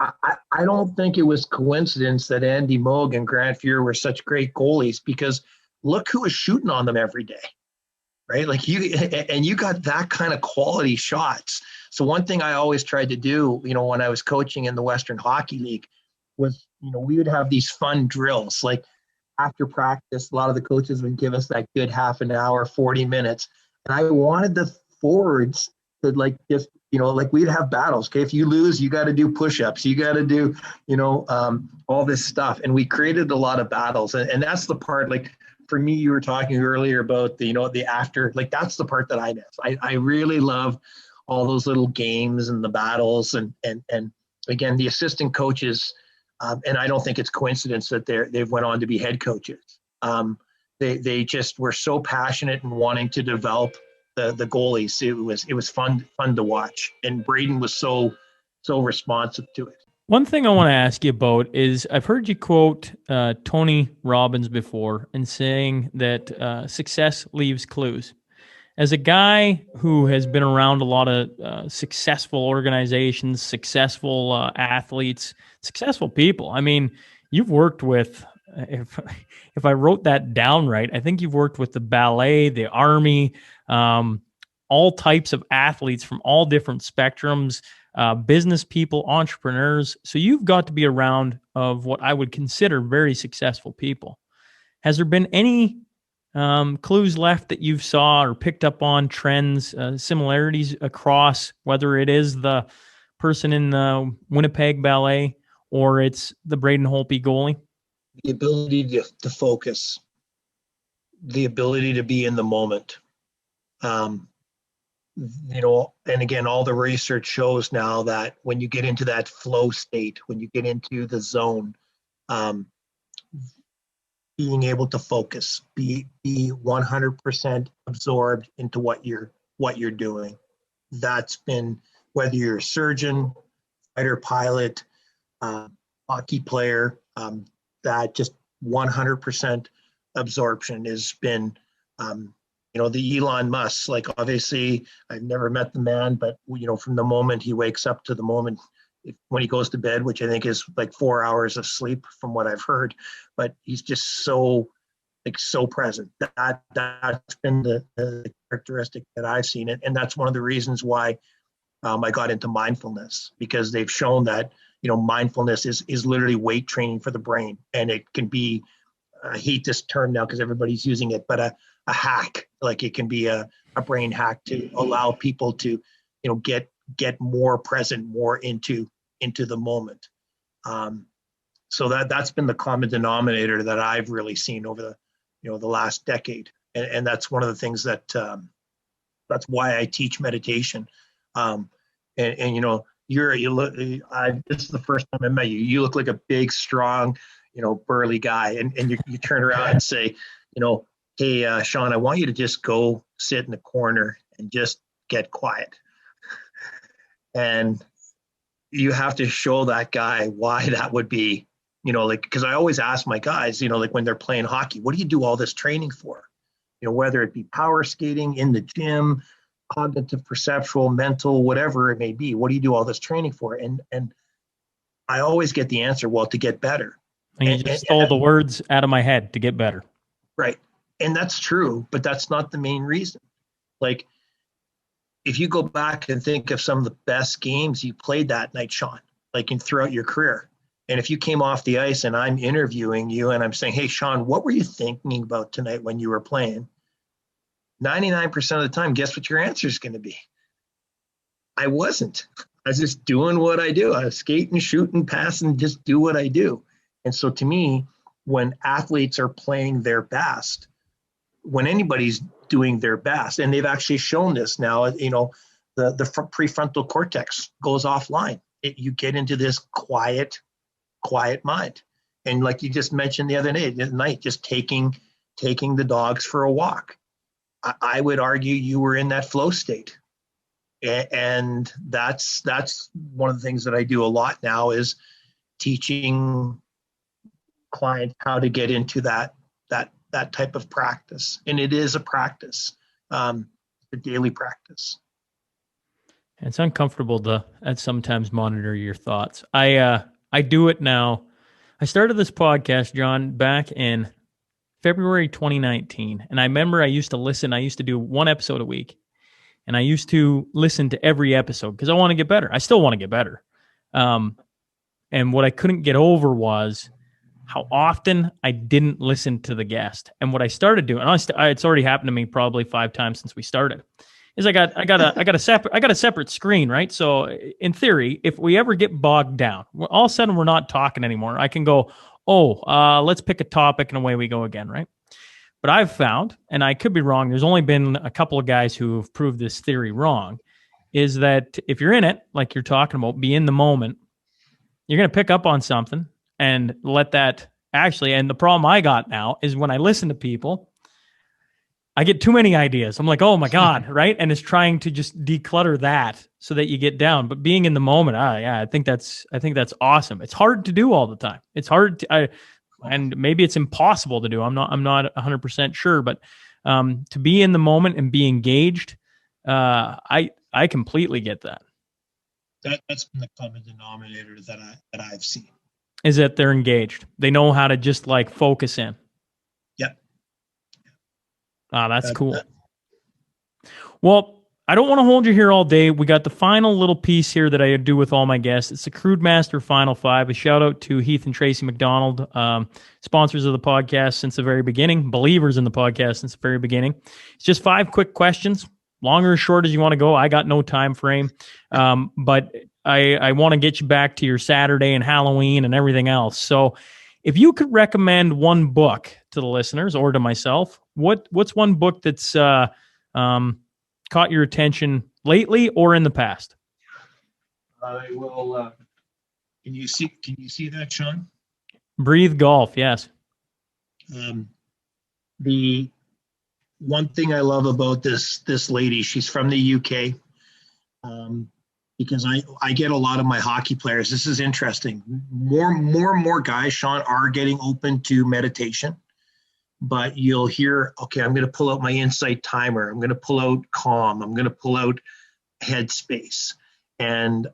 I don't think it was coincidence that Andy Moog and Grant Fuhr were such great goalies, because look who was shooting on them every day, right? You got that kind of quality shots. So one thing I always tried to do, when I was coaching in the Western Hockey League was, we would have these fun drills. Like after practice, a lot of the coaches would give us that good half an hour, 40 minutes. And I wanted the forwards to we'd have battles. Okay. If you lose, you got to do push-ups. You got to do, all this stuff. And we created a lot of battles. And that's the part, for me, you were talking earlier about the after, that's the part that I miss. I really love all those little games and the battles and again, the assistant coaches, and I don't think it's coincidence that they've went on to be head coaches. They just were so passionate and wanting to develop the goalies. It was fun to watch, and Braden was so responsive to it. One thing I want to ask you about is I've heard you quote Tony Robbins before in saying that success leaves clues. As a guy who has been around a lot of successful organizations, successful athletes, successful people, I mean, you've worked with, if I wrote that down right, I think you've worked with the ballet, the Army, all types of athletes from all different spectrums, business people, entrepreneurs. So you've got to be around of what I would consider very successful people. Has there been any clues left that you've saw or picked up on trends, similarities across, whether it is the person in the Winnipeg Ballet or it's the Braden Holtby goalie? The ability to focus, the ability to be in the moment. And again, all the research shows now that when you get into that flow state, when you get into the zone, being able to focus, be 100% absorbed into what you're doing. That's been, whether you're a surgeon, fighter pilot, hockey player, that just 100% absorption has been the Elon Musk, like obviously I've never met the man, but from the moment he wakes up to the moment when he goes to bed, which I think is like 4 hours of sleep from what I've heard, but he's just so present. That's been the characteristic that I've seen it. And that's one of the reasons why I got into mindfulness, because they've shown that, mindfulness is literally weight training for the brain. And it can be, I hate this term now because everybody's using it, but a hack. Like it can be a brain hack to allow people to, get more present, more into the moment. So that's been the common denominator that I've really seen over the last decade. And that's one of the things that that's why I teach meditation. This is the first time I met you. You look like a big, strong, burly guy, and you turn around and say, hey, Sean, I want you to just go sit in the corner and just get quiet. And you have to show that guy why that would be, because I always ask my guys, when they're playing hockey, what do you do all this training for? Whether it be power skating, in the gym, cognitive, perceptual, mental, whatever it may be, what do you do all this training for? And I always get the answer, well, to get better. And you just stole the words out of my head, to get better. Right. And that's true, but that's not the main reason. Like, if you go back and think of some of the best games you played that night, Sean, throughout your career, and if you came off the ice and I'm interviewing you and I'm saying, hey, Sean, what were you thinking about tonight when you were playing? 99% of the time, guess what your answer is going to be? I wasn't. I was just doing what I do. I was skating, shooting, passing, just do what I do. And so to me, when athletes are playing their best, when anybody's doing their best, and they've actually shown this now, the prefrontal cortex goes offline. You get into this quiet mind. And like you just mentioned the other night, just taking the dogs for a walk. I would argue you were in that flow state. And that's one of the things that I do a lot now, is teaching clients how to get into that type of practice. And it is a practice, a daily practice. It's uncomfortable to sometimes monitor your thoughts. I do it now. I started this podcast, John, back in February 2019. And I remember I used to do one episode a week. And I used to listen to every episode because I want to get better. I still want to get better. And what I couldn't get over was how often I didn't listen to the guest. And what I started doing, it's already happened to me probably 5 times since we started, is I got a separate screen, right? So in theory, if we ever get bogged down, all of a sudden we're not talking anymore, I can go, let's pick a topic, and away we go again, right? But I've found, and I could be wrong, there's only been a couple of guys who have proved this theory wrong, is that if you're in it, like you're talking about, be in the moment, you're going to pick up on something and let that actually, and the problem I got now is when I listen to people, I get too many ideas. I'm like, oh my God, right? And it's trying to just declutter that so that you get down. But being in the moment, I think that's awesome. It's hard to do all the time. It's hard to, and maybe it's impossible to do. I'm not 100% sure, but to be in the moment and be engaged, I completely get that. That's been the common denominator that I've seen. Is that they're engaged. They know how to just focus in. Yep. That's cool. Well, I don't want to hold you here all day. We got the final little piece here that I do with all my guests. It's the Crude Master Final Five. A shout out to Heath and Tracy McDonald, sponsors of the podcast since the very beginning, believers in the podcast since the very beginning. It's just 5 quick questions, long or short as you want to go. I got no time frame, but I want to get you back to your Saturday and Halloween and everything else. So if you could recommend one book to the listeners or to myself, what's one book that's caught your attention lately or in the past? I will. Can you see that, Sean? Breathe Golf. Yes. The one thing I love about this lady, she's from the UK, because I get a lot of my hockey players. This is interesting. More and more guys, Sean, are getting open to meditation. but you'll hear, okay, I'm going to pull out my Insight Timer. I'm going to pull out Calm. I'm going to pull out Headspace. And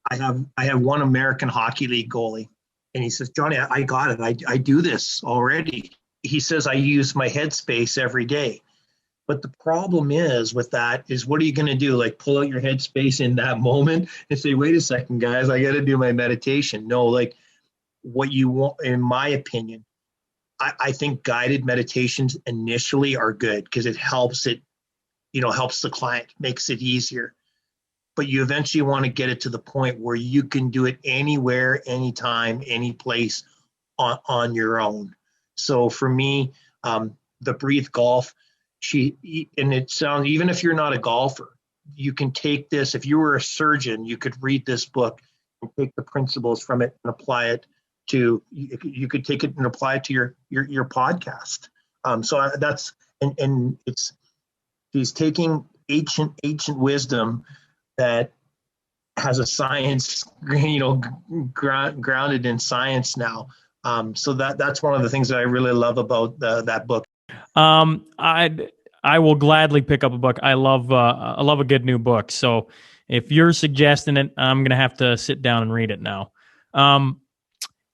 I have one American Hockey League goalie, and he says, Johnny, I got it. I do this already. He says, I use my Headspace every day. But the problem is with that is, what are you going to do? Like, pull out your Headspace in that moment and say, wait a second, guys, I got to do my meditation. No, like, what you want, in my opinion, I think guided meditations initially are good because it helps helps the client, makes it easier. But you eventually want to get it to the point where you can do it anywhere, anytime, any place on your own. So for me, the Breathe Golf, and it sounds, even if you're not a golfer, you can take this. If you were a surgeon, you could read this book and take the principles from it and apply it to, you could take it and apply it to your podcast. So that's, and he's taking ancient wisdom that has a science, grounded in science now. So that's one of the things that I really love about that book. I will gladly pick up a book. I love a good new book. So if you're suggesting it, I'm gonna have to sit down and read it now.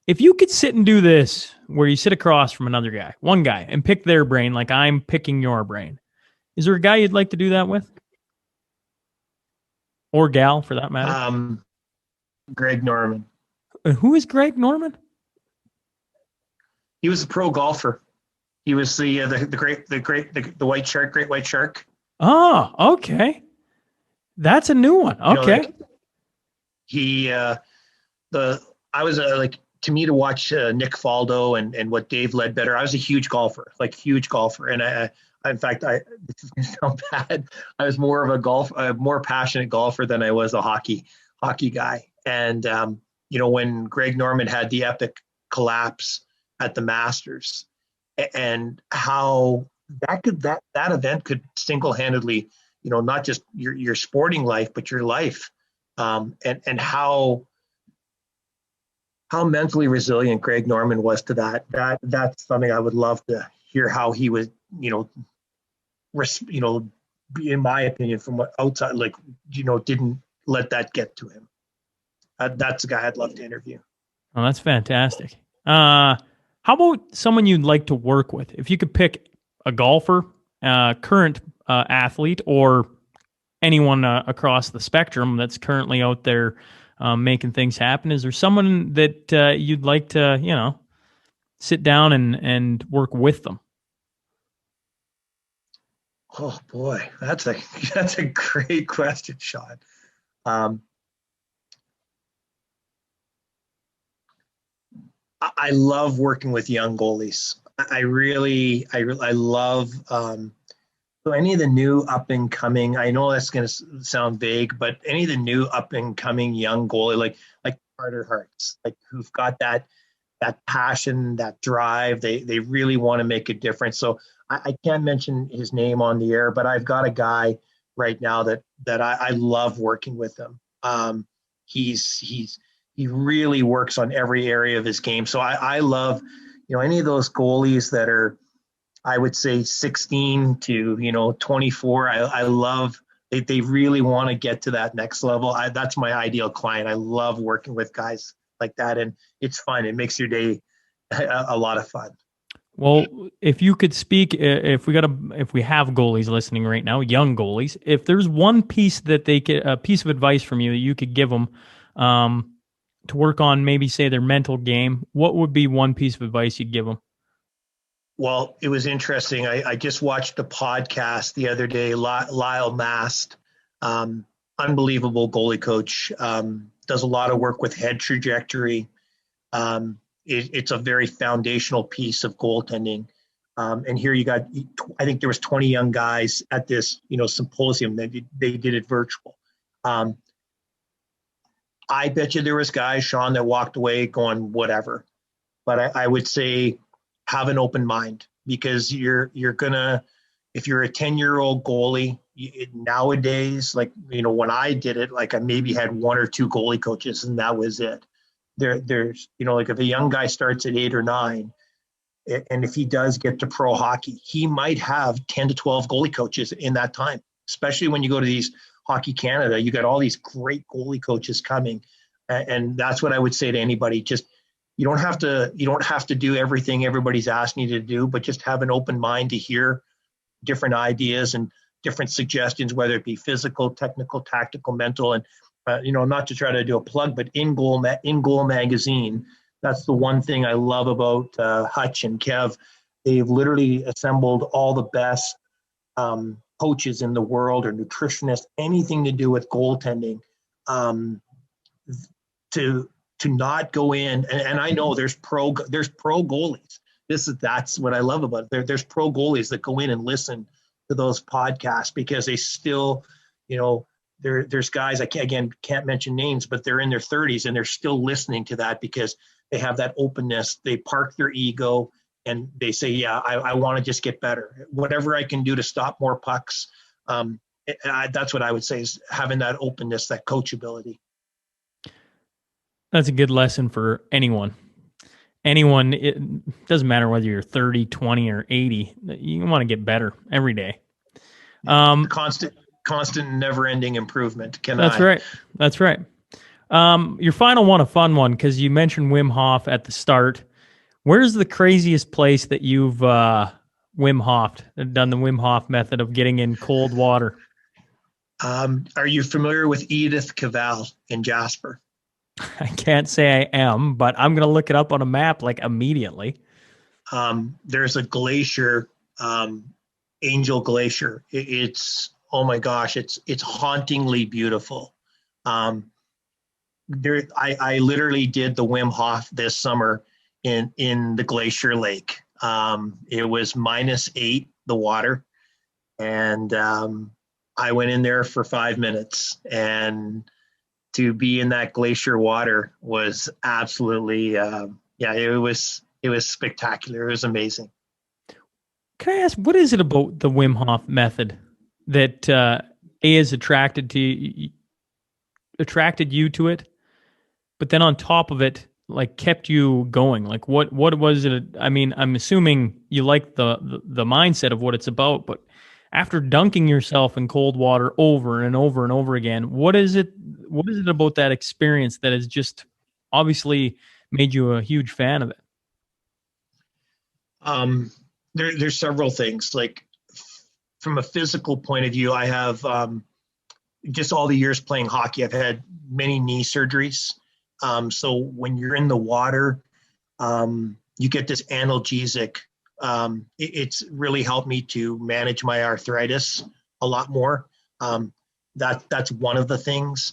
If you could sit and do this, where you sit across from one guy, and pick their brain, like I'm picking your brain, is there a guy you'd like to do that with, or gal for that matter? Greg Norman. Who is Greg Norman? He was a pro golfer. He was the white shark, great white shark. Oh, okay. That's a new one. Okay. To me, to watch Nick Faldo and what Dave Ledbetter, I was a huge golfer. And in fact, this is going to sound bad. I was more of a more passionate golfer than I was a hockey guy. And, when Greg Norman had the epic collapse at the Masters, and how that event could single-handedly, not just your sporting life, but your life, and how mentally resilient Greg Norman was to that. That's something I would love to hear, how he was, in my opinion, from what outside, didn't let that get to him. That's a guy I'd love to interview. Oh, that's fantastic. How about someone you'd like to work with? If you could pick a golfer, current athlete, or anyone across the spectrum that's currently out there making things happen, is there someone that you'd like to, sit down and work with them? Oh boy, that's a great question, Sean. I love working with young goalies. I love, so any of the new up and coming, I know that's going to sound vague, but any of the new up and coming young goalie, like Carter Hart's, who've got that passion, that drive, they really want to make a difference. So I can't mention his name on the air, but I've got a guy right now that I love working with him. He really works on every area of his game. So I love, any of those goalies that are, I would say 16 to, 24. I love, they really want to get to that next level. That's my ideal client. I love working with guys like that. And it's fun. It makes your day a lot of fun. Well, if you could speak, if we have goalies listening right now, young goalies, if there's one piece that a piece of advice from you that you could give them, to work on, maybe say their mental game, what would be one piece of advice you'd give them? Well, it was interesting. I just watched a podcast the other day. Lyle Mast, unbelievable goalie coach, does a lot of work with head trajectory. It's a very foundational piece of goaltending. And here you got, I think there was 20 young guys at this, symposium. They did it virtual. I bet you there was guys, Sean, that walked away going, whatever. But I would say have an open mind, because you're gonna, if you're a 10-year-old goalie nowadays, when I did it, I maybe had one or two goalie coaches and that was it. There's, if a young guy starts at 8 or 9, And if he does get to pro hockey, he might have 10 to 12 goalie coaches in that time, especially when you go to these Hockey Canada, you got all these great goalie coaches coming. And that's what I would say to anybody. Just, you don't have to do everything everybody's asking you to do, but just have an open mind to hear different ideas and different suggestions, whether it be physical, technical, tactical, mental. And, not to try to do a plug, but In Goal magazine, that's the one thing I love about Hutch and Kev. They've literally assembled all the best coaches in the world, or nutritionists, anything to do with goaltending, to not go in. And I know there's pro goalies. That's what I love about it. There's pro goalies that go in and listen to those podcasts, because they still, there's guys, I can't mention names, but they're in their 30s and they're still listening to that because they have that openness. They park their ego and they say, yeah, I want to just get better. Whatever I can do to stop more pucks. That's what I would say, is having that openness, that coachability. That's a good lesson for anyone. It doesn't matter whether you're 30, 20, or 80. You want to get better every day. Constant, never-ending improvement. That's right. Your final one, a fun one, because you mentioned Wim Hof at the start. Where's the craziest place that you've Wim Hofed, done the Wim Hof method of getting in cold water? Are you familiar with Edith Cavell in Jasper? I can't say I am, but I'm going to look it up on a map immediately. There's a glacier, Angel Glacier. It's, oh my gosh, it's hauntingly beautiful. I literally did the Wim Hof this summer in the Glacier Lake. It was -8, the water. And I went in there for 5 minutes, and to be in that glacier water was absolutely, it was spectacular. It was amazing. Can I ask, what is it about the Wim Hof method that is attracted you to it, but then on top of it, kept you going? What was it? I mean, I'm assuming you like the mindset of what it's about, but after dunking yourself in cold water over and over and over again, what is it about that experience that has just obviously made you a huge fan of it? There's several things. From a physical point of view, I have just all the years playing hockey, I've had many knee surgeries. So when you're in the water, you get this analgesic. It's really helped me to manage my arthritis a lot more. That's one of the things.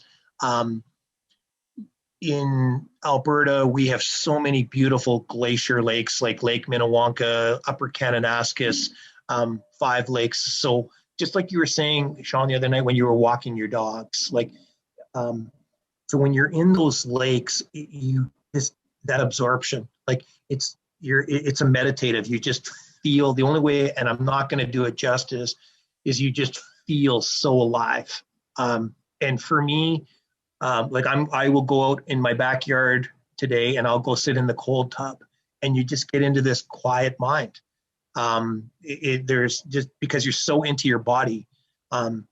In Alberta, we have so many beautiful glacier lakes, like Lake Minnewanka, Upper Kananaskis, 5 lakes. So just like you were saying, Sean, the other night when you were walking your dogs, so when you're in those lakes, you just, that absorption, it's a meditative. You just feel, the only way, and I'm not going to do it justice, is you just feel so alive. And for me, I will go out in my backyard today and I'll go sit in the cold tub, and you just get into this quiet mind. There's just, because you're so into your body,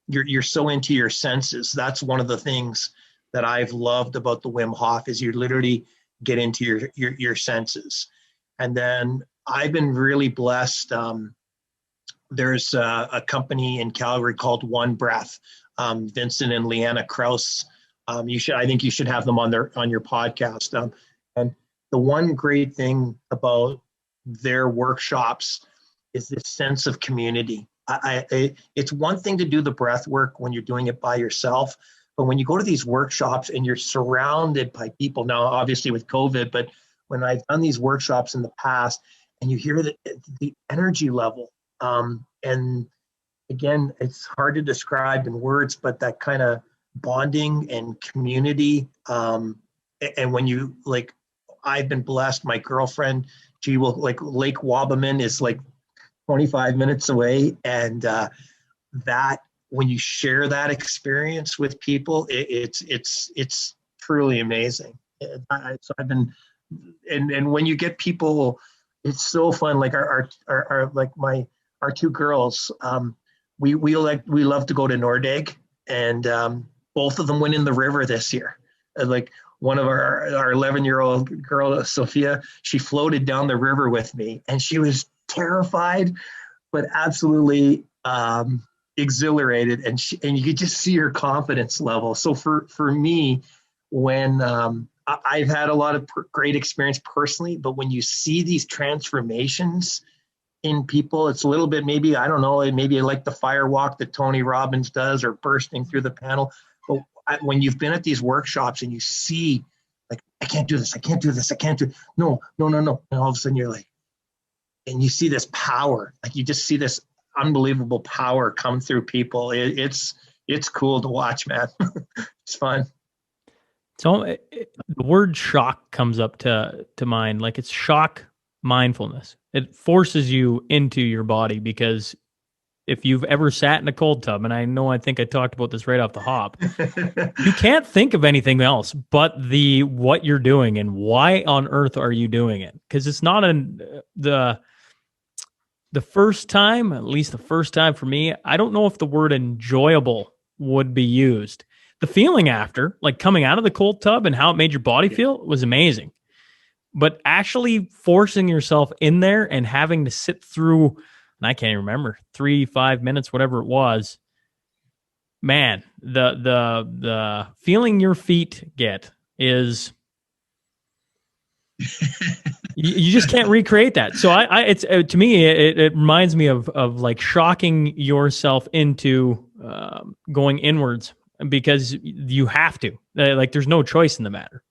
you're so into your senses. That's one of the things that I've loved about the Wim Hof, is you literally get into your senses. And then I've been really blessed. There's a company in Calgary called One Breath. Vincent and Leanna Krause. I think you should have them on your podcast. And the one great thing about their workshops is this sense of community. It's one thing to do the breath work when you're doing it by yourself, but when you go to these workshops and you're surrounded by people, now obviously with COVID, but when I've done these workshops in the past, and you hear the energy level, and again, it's hard to describe in words, but that kind of bonding and community. And when you, I've been blessed, my girlfriend, she will, Lake Wabamun is 25 minutes away. And that, when you share that experience with people, it's truly amazing. So I've been, and when you get people It's so fun. Like our two girls, we love to go to Nordegg, and both of them went in the river this year. Like one of our 11-year-old girl, Sophia, she floated down the river with me, and she was terrified, but absolutely exhilarated, and you could just see her confidence level. So for me, when I've had a lot of great experience personally, but when you see these transformations in people, it's a little bit, maybe, I don't know, maybe like the fire walk that Tony Robbins does, or bursting through the panel. But when you've been at these workshops and you see, like, I can't do this, no. And all of a sudden you're like, and you see this power, like you just see this unbelievable power come through people. It's cool to watch, man. It's fun. So the word shock comes up to mind. Like, it's shock mindfulness. It forces you into your body, because if you've ever sat in a cold tub, and I think I talked about this right off the hop, you can't think of anything else but what you're doing and why on earth are you doing it? Because it's not the first time, at least the first time for me, I don't know if the word enjoyable would be used. The feeling after, like coming out of the cold tub and how it made your body feel, was amazing. But actually forcing yourself in there and having to sit through, and I can't even remember, 3-5 minutes, whatever it was, man, the feeling your feet get is you just can't recreate that. So it's to me, it reminds me of like shocking yourself into going inwards, because you have to, like, there's no choice in the matter.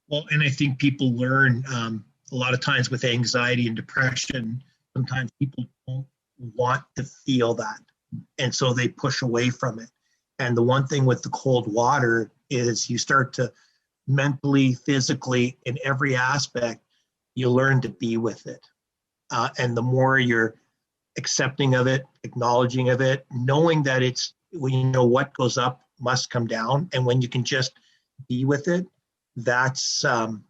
Well, and I think people learn a lot of times with anxiety and depression, sometimes people don't want to feel that. And so they push away from it. And the one thing with the cold water is you start to mentally, physically, in every aspect, you learn to be with it. And the more you're accepting of it, acknowledging of it, knowing that it's, when you know what goes up must come down, and when you can just be with it, that's when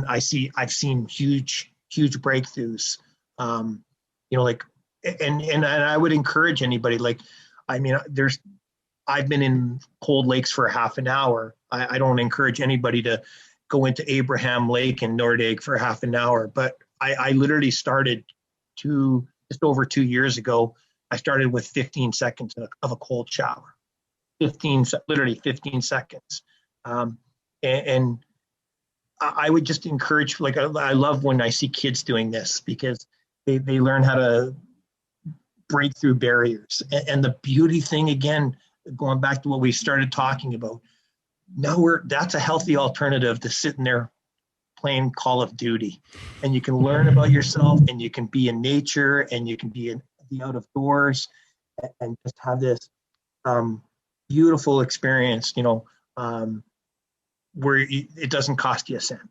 I've seen huge breakthroughs. Like, and I would encourage anybody, like, I mean, I've been in cold lakes for half an hour. I don't encourage anybody to go into Abraham Lake in Nordegg for half an hour, but I literally started just over 2 years ago. I started with 15 seconds of a cold shower, literally 15 seconds. And I would just encourage, like, I love when I see kids doing this, because they learn how to break through barriers. And the beauty thing, again, going back to what we started talking about, that's a healthy alternative to sitting there playing Call of Duty. And you can learn about yourself, and you can be in nature, and you can be in the out of doors, and just have this beautiful experience, where it doesn't cost you a cent.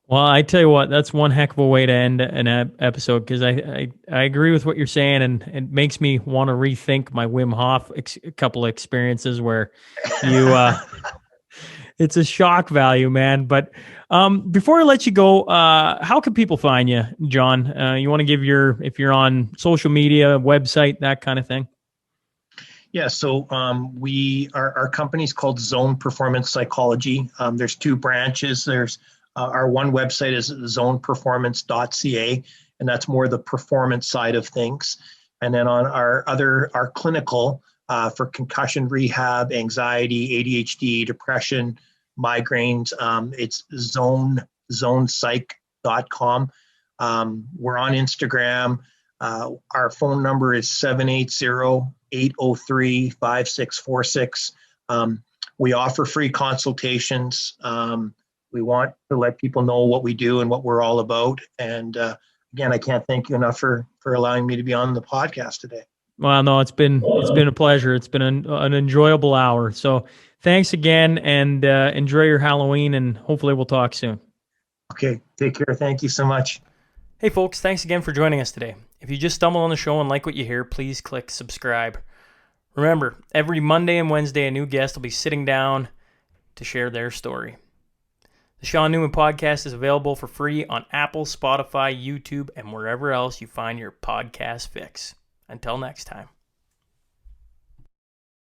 Well, I tell you what, that's one heck of a way to end an episode, because I agree with what you're saying, and it makes me want to rethink my Wim Hof a couple of experiences where you it's a shock value, man. But before I let you go, how can people find you, John? You want to give if you're on social media, website, that kind of thing? Yeah, so our company's called Zone Performance Psychology. There's 2 branches. There's our one website is zoneperformance.ca, and that's more the performance side of things. And then on our clinical for concussion rehab, anxiety, ADHD, depression, migraines, it's zonepsych.com. We're on Instagram. Our phone number is 780-803-5646. We offer free consultations. We want to let people know what we do and what we're all about. And again, I can't thank you enough for allowing me to be on the podcast today. Well, no, it's been a pleasure. It's been an enjoyable hour. So thanks again, and enjoy your Halloween, and hopefully we'll talk soon. Okay, take care. Thank you so much. Hey folks, thanks again for joining us today. If you just stumble on the show and like what you hear, please click subscribe. Remember, every Monday and Wednesday, a new guest will be sitting down to share their story. The Sean Newman Podcast is available for free on Apple, Spotify, YouTube, and wherever else you find your podcast fix. Until next time.